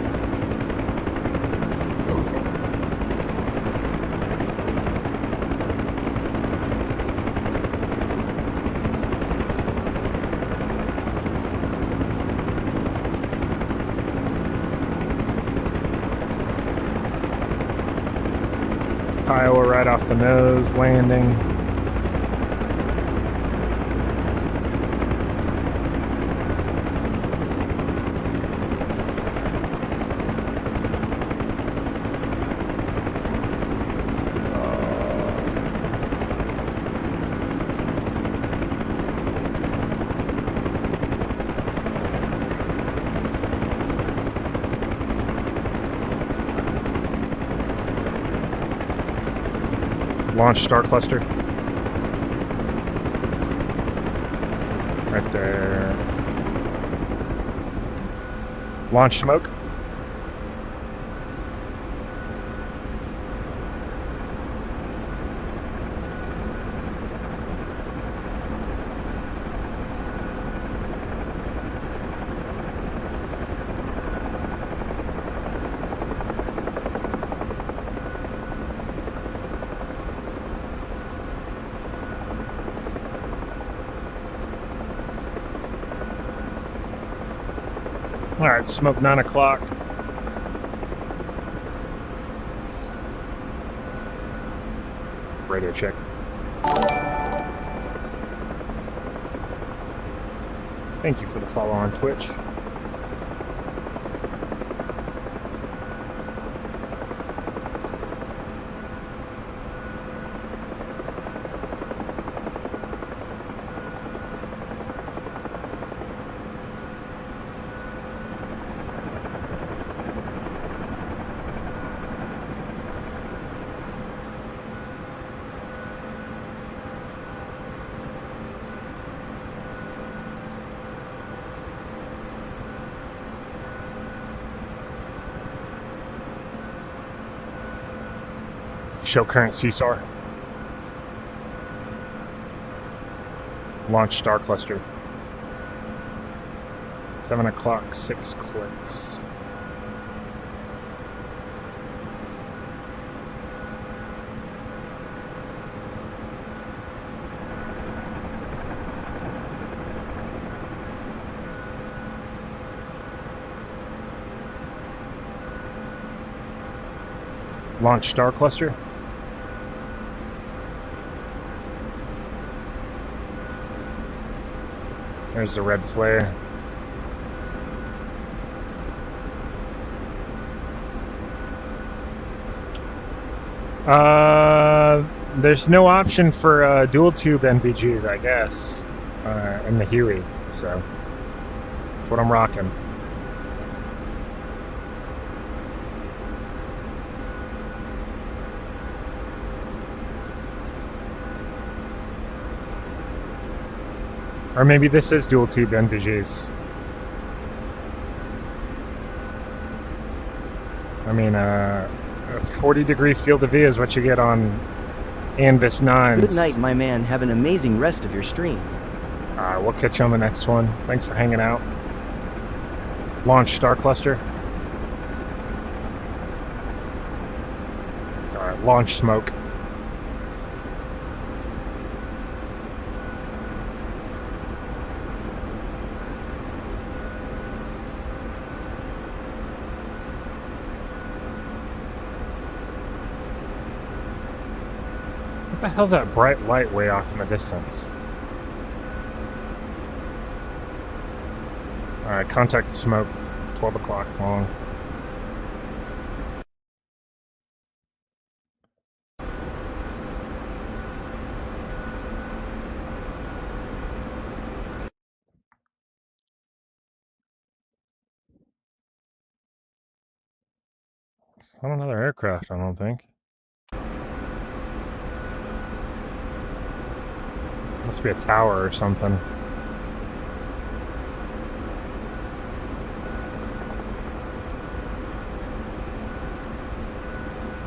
Kiowa right off the nose, landing. Launch star cluster. Right there. Launch smoke. All right, smoke 9 o'clock. Radio check. Thank you for the follow on Twitch. Show current CSAR. Launch star cluster. 7 o'clock, 6 clicks. Launch star cluster. There's the red flare. There's no option for dual tube NVGs, I guess, in the Huey, so that's what I'm rocking. Or maybe this is dual tube NVGs. I mean, a 40-degree field of view is what you get on Anvis 9s. Good night, my man. Have an amazing rest of your stream. Alright, we'll catch you on the next one. Thanks for hanging out. Launch star cluster. Alright, launch smoke. What the hell's that bright light way off in the distance? Alright, contact the smoke. 12 o'clock long. It's not another aircraft, I don't think. Must be a tower or something.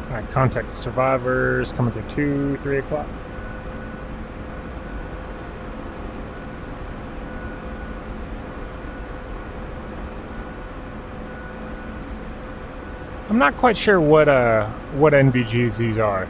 Alright, contact the survivors coming through 2, 3 o'clock. I'm not quite sure what NVGs these are.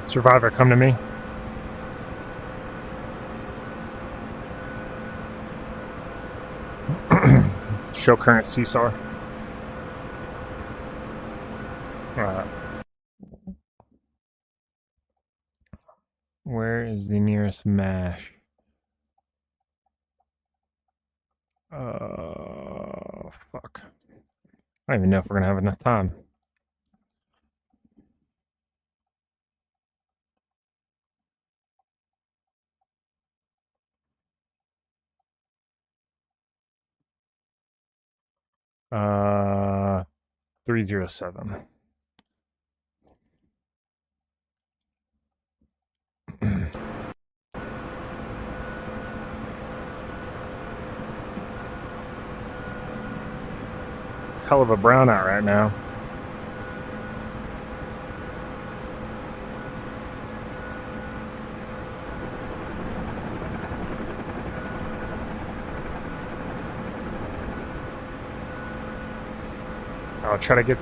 Survivor, come to me. Show current CSAR. Where is the nearest MASH? Fuck. I don't even know if we're gonna have enough time. 307. Hell of a brownout right now. I'll try to get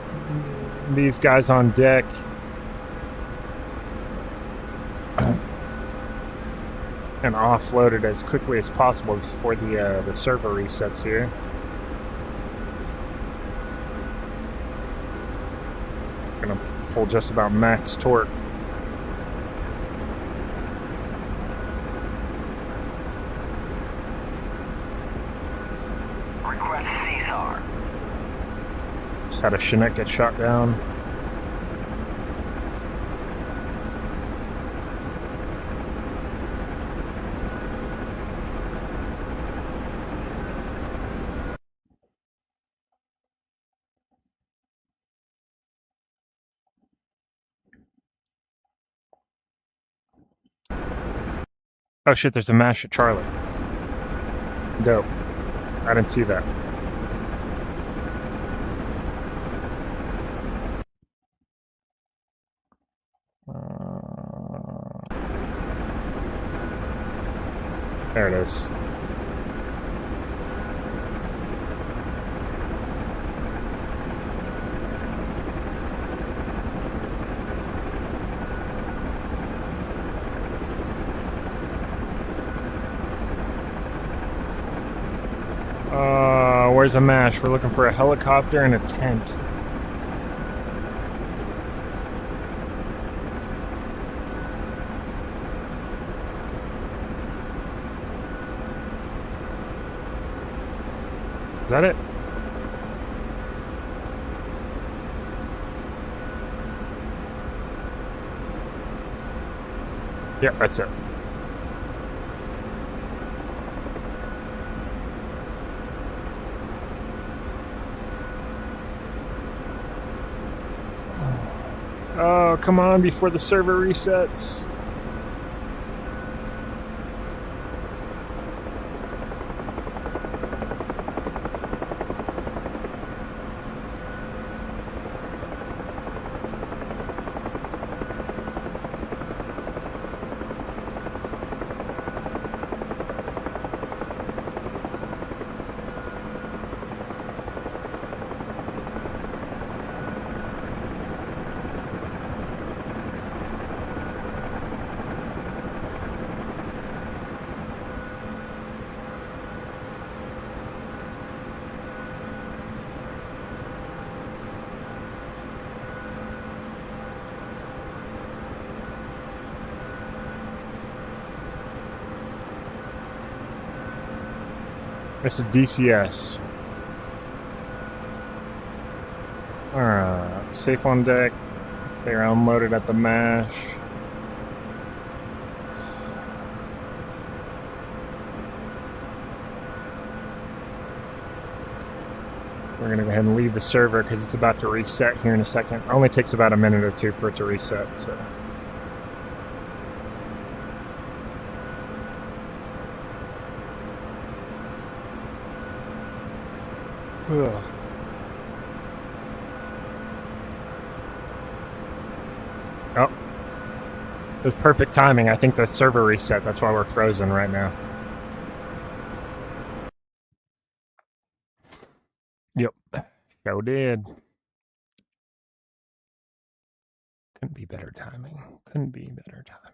these guys on deck. And offload it as quickly as possible before the server resets here. Gonna pull just about max torque. Request Caesar. Just had a Chinook get shot down. Oh shit, there's a mash at Charlie. Dope. I didn't see that. There it is. Where's a mash? We're looking for a helicopter and a tent. Is that it? Yeah, that's it. Oh, come on, before the server resets. This is DCS. Alright, safe on deck. They're unloaded at the mash. We're gonna go ahead and leave the server because it's about to reset here in a second. It only takes about a minute or two for it to reset, so. Ugh. Oh. It was perfect timing. I think the server reset. That's why we're frozen right now. Yep. So did. Couldn't be better timing. Couldn't be better timing.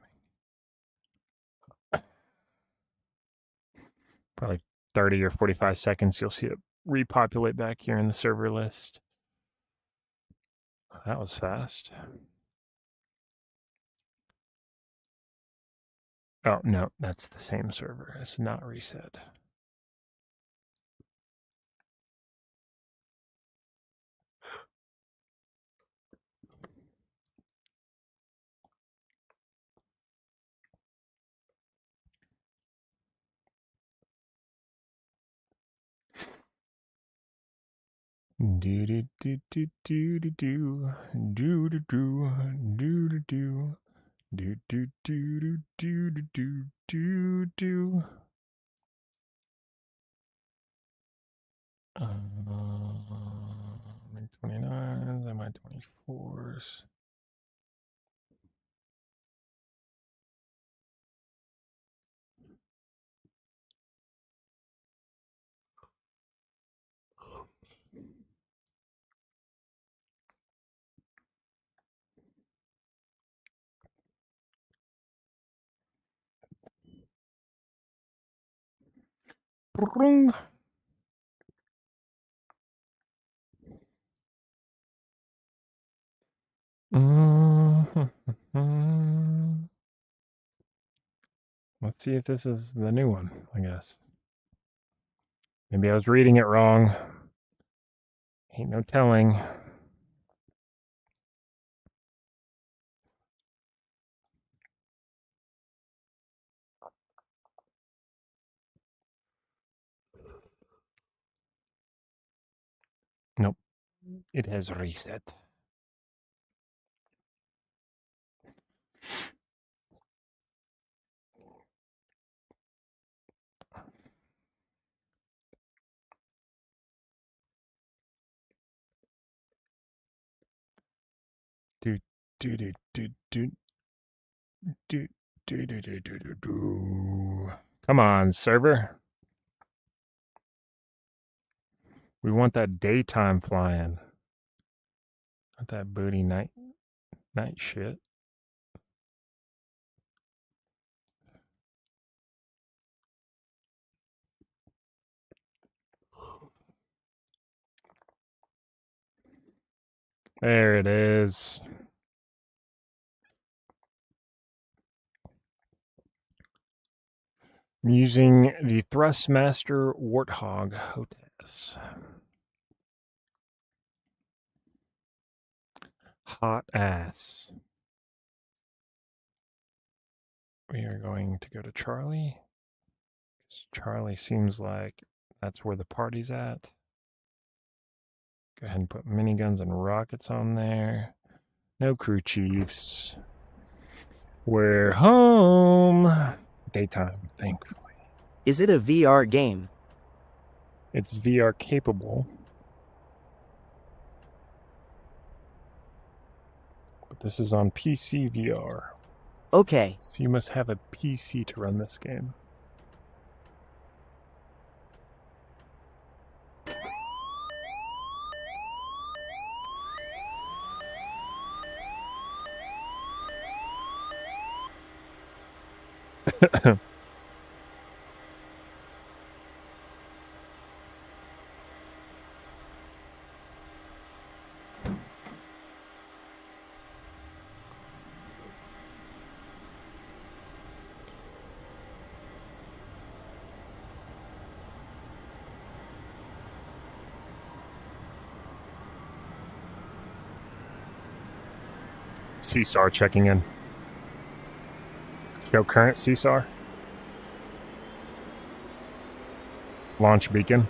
Probably 30 or 45 seconds, you'll see it repopulate back here in the server list. That was fast. Oh, no, that's the same server. It's not reset. Do do do do do do do do do do do do do do do do do do do. My 29s and my 24s. Brung. Let's see if this is the new one, I guess. Maybe I was reading it wrong. Ain't no telling. Nope. It has reset. Do do do do do do do do do do do do. Come on, server. We want that daytime flying. Not that booty night shit. There it is. I'm using the Thrustmaster Warthog HOTAS. Hot ass. We are going to go to Charlie. Charlie seems like that's where the party's at. Go ahead and put miniguns and rockets on there. No crew chiefs. We're home. Daytime, thankfully. Is it a VR game? It's VR capable. But this is on PC VR. Okay. So you must have a PC to run this game. CSAR checking in. Show current CSAR. Launch beacon.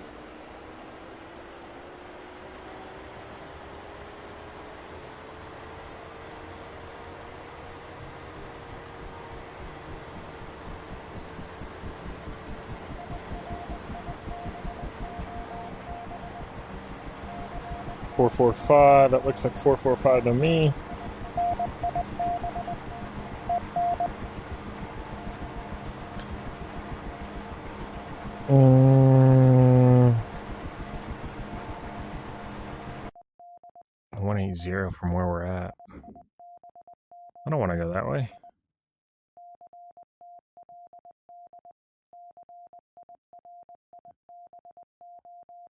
.445. That looks like .445 to me. I 180 from where we're at. I don't want to go that way.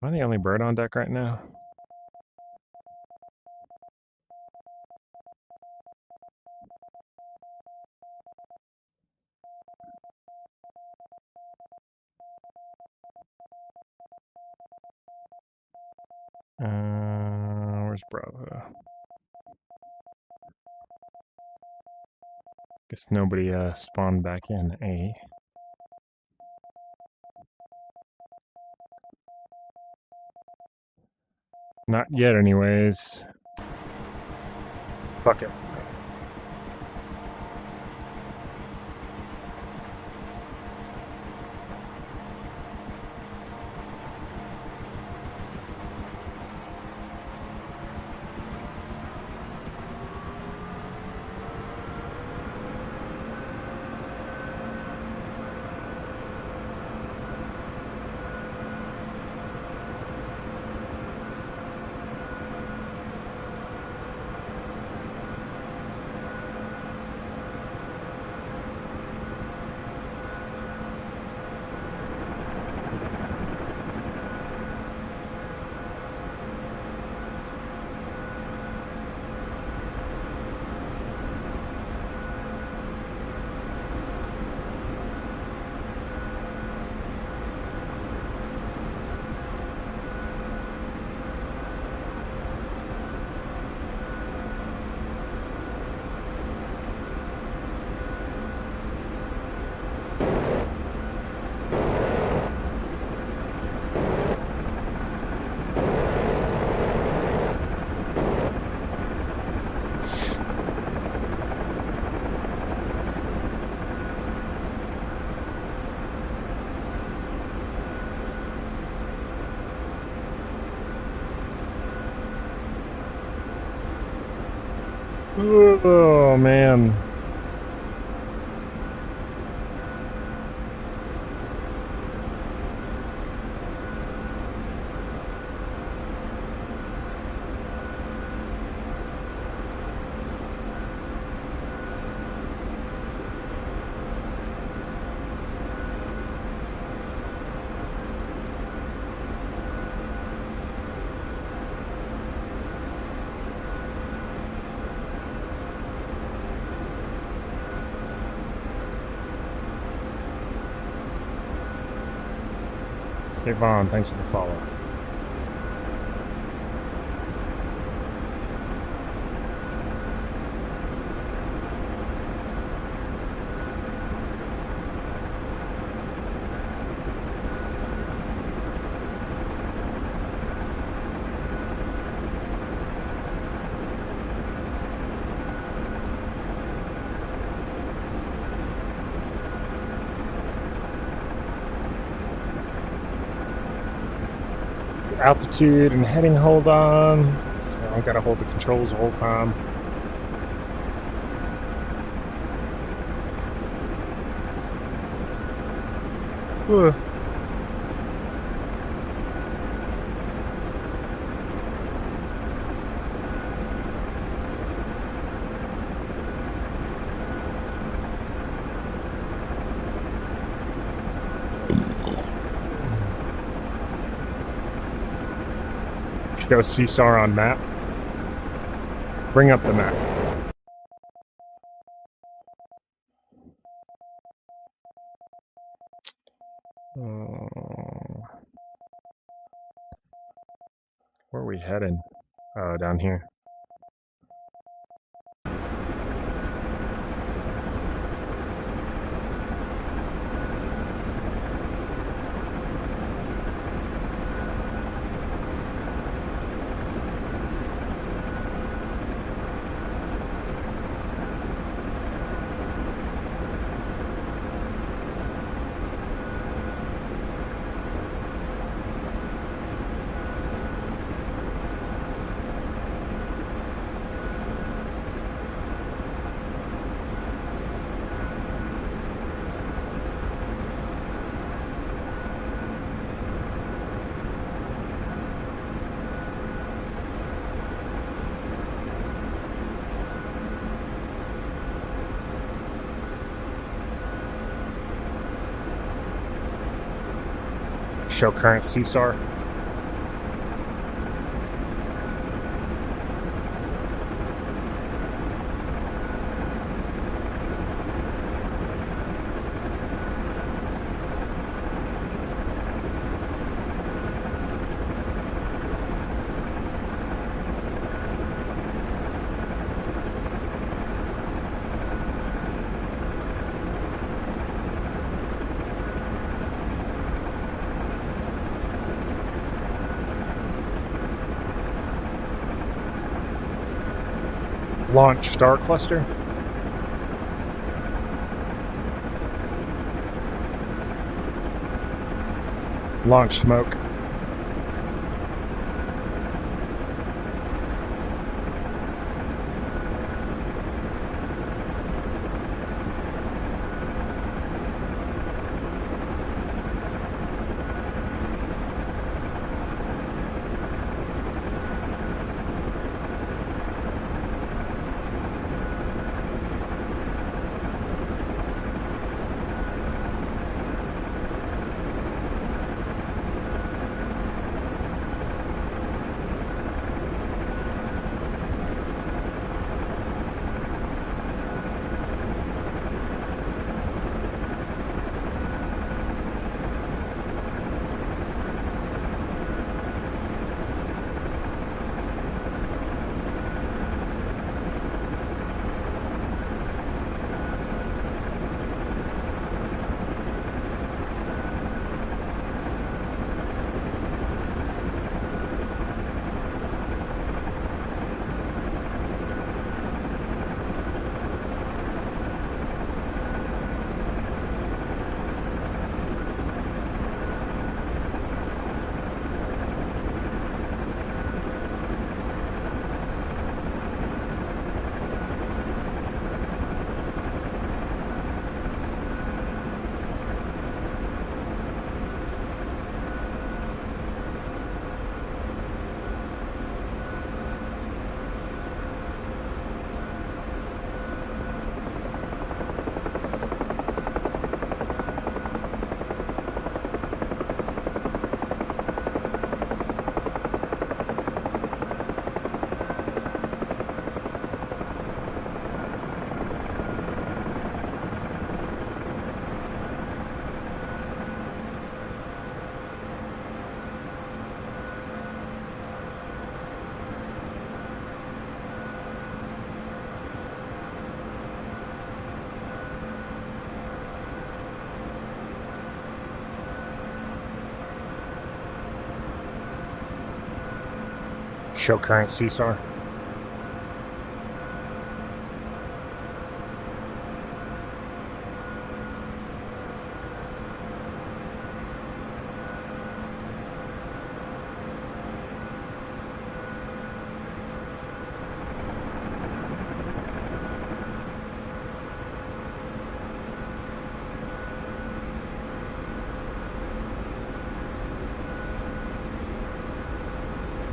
Am I the only bird on deck right now? Where's Bravo? Guess nobody spawned back in, eh? Not yet, anyways. Fuck it. Oh, man. Hey, Vaughn, thanks for the follow. Altitude and heading hold on. So I gotta hold the controls the whole time. Ugh. Show CSAR on map. Bring up the map. Where are we heading? Oh, down here. Show current CSAR. Launch star cluster. Launch smoke. Show current CSAR.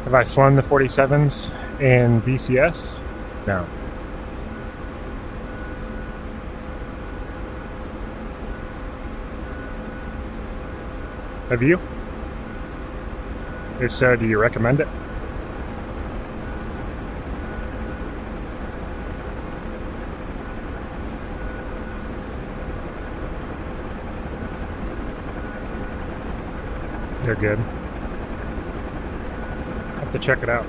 Have I flown the 47s in DCS? No. Have you? If so, do you recommend it? They're good. To check it out.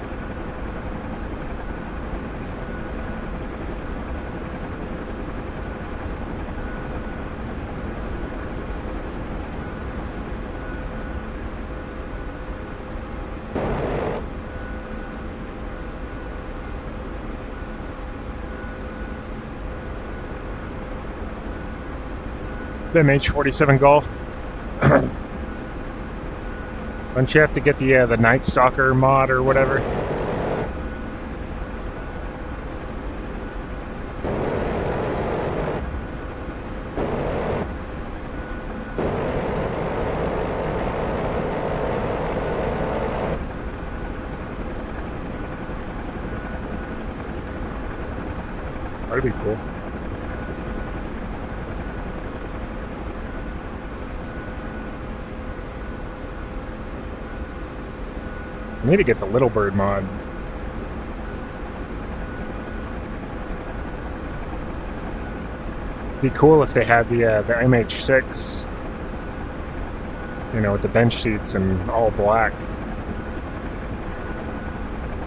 The MH47 Golf. Don't you have to get the Night Stalker mod or whatever? That'd be cool. I need to get the Little Bird mod. Be cool if they had the MH6, you know, with the bench seats and all black.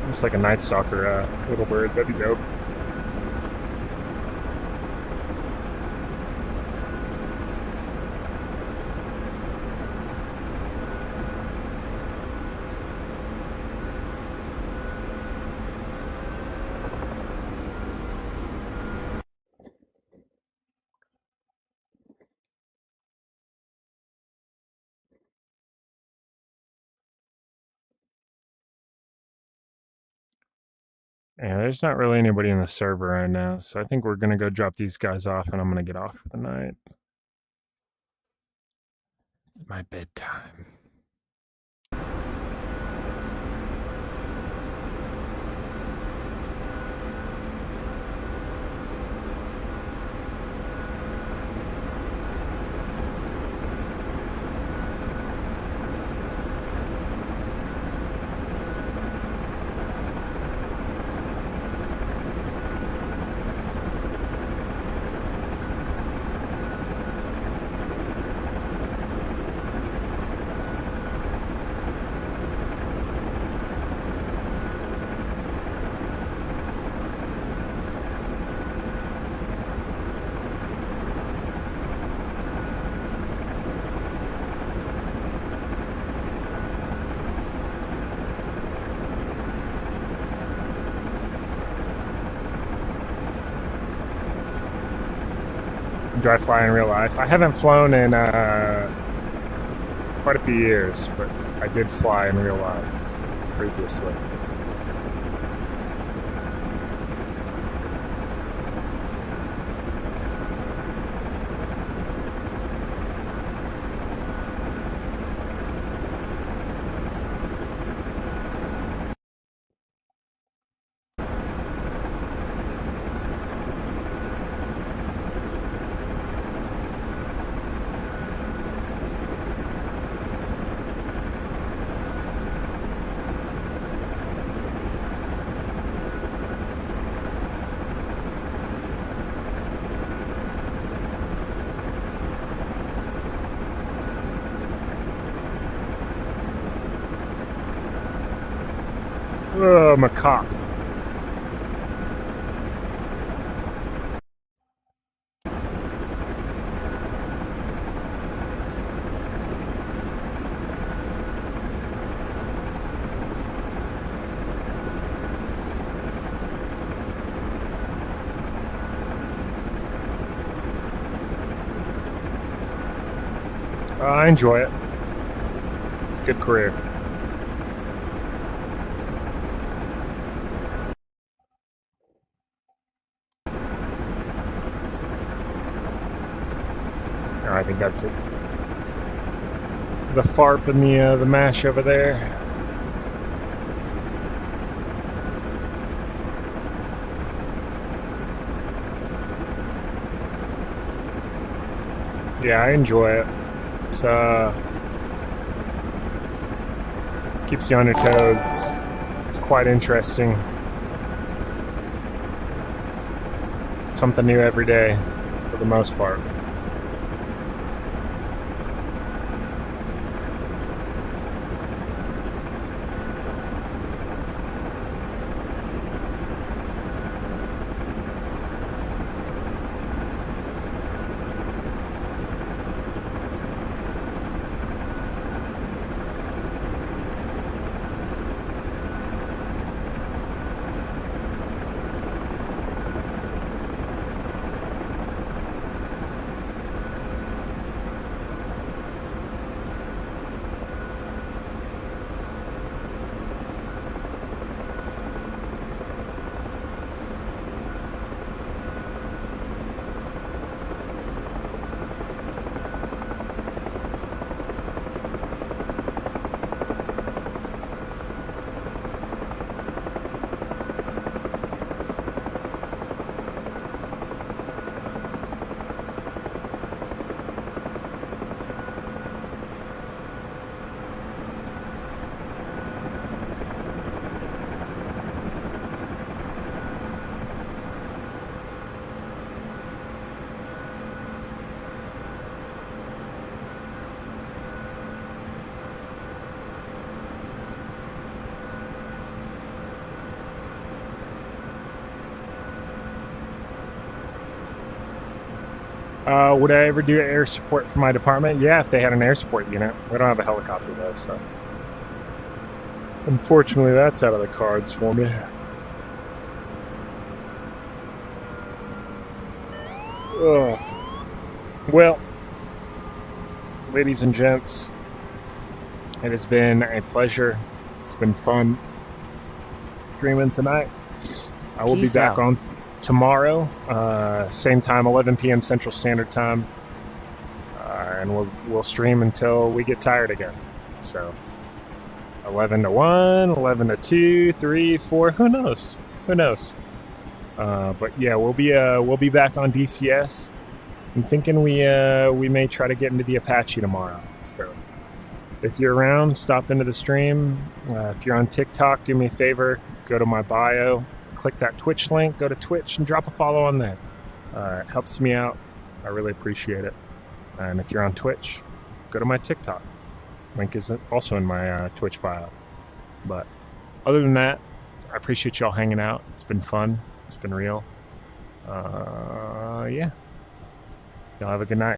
Looks like a Night Stalker Little Bird. That'd be dope. Yeah, there's not really anybody in the server right now, so I think we're gonna go drop these guys off, and I'm gonna get off for the night. My bedtime. Do I fly in real life? I haven't flown in quite a few years, but I did fly in real life previously. I'm a cop. I enjoy it. It's a good career. I think that's it. The FARP and the MASH over there. Yeah, I enjoy it. It's keeps you on your toes. It's quite interesting. Something new every day, for the most part. Would I ever do air support for my department? Yeah, if they had an air support unit. We don't have a helicopter though, so unfortunately that's out of the cards for me. Ugh. Well, ladies and gents, it has been a pleasure. It's been fun streaming tonight. I will Peace be back out. on tomorrow, same time, 11 p.m. Central Standard Time, and we'll stream until we get tired again. So 11 to 1, 11 to 2, 3, 4. Who knows? But yeah, we'll be back on DCS. I'm thinking we may try to get into the Apache tomorrow. So if you're around, stop into the stream. If you're on TikTok, do me a favor, go to my bio, click that Twitch link, go to Twitch, and drop a follow on there. It helps me out. I really appreciate it. And if you're on Twitch, go to my TikTok. Link is also in my Twitch bio. But other than that, I appreciate y'all hanging out. It's been fun. It's been real. Yeah. Y'all have a good night.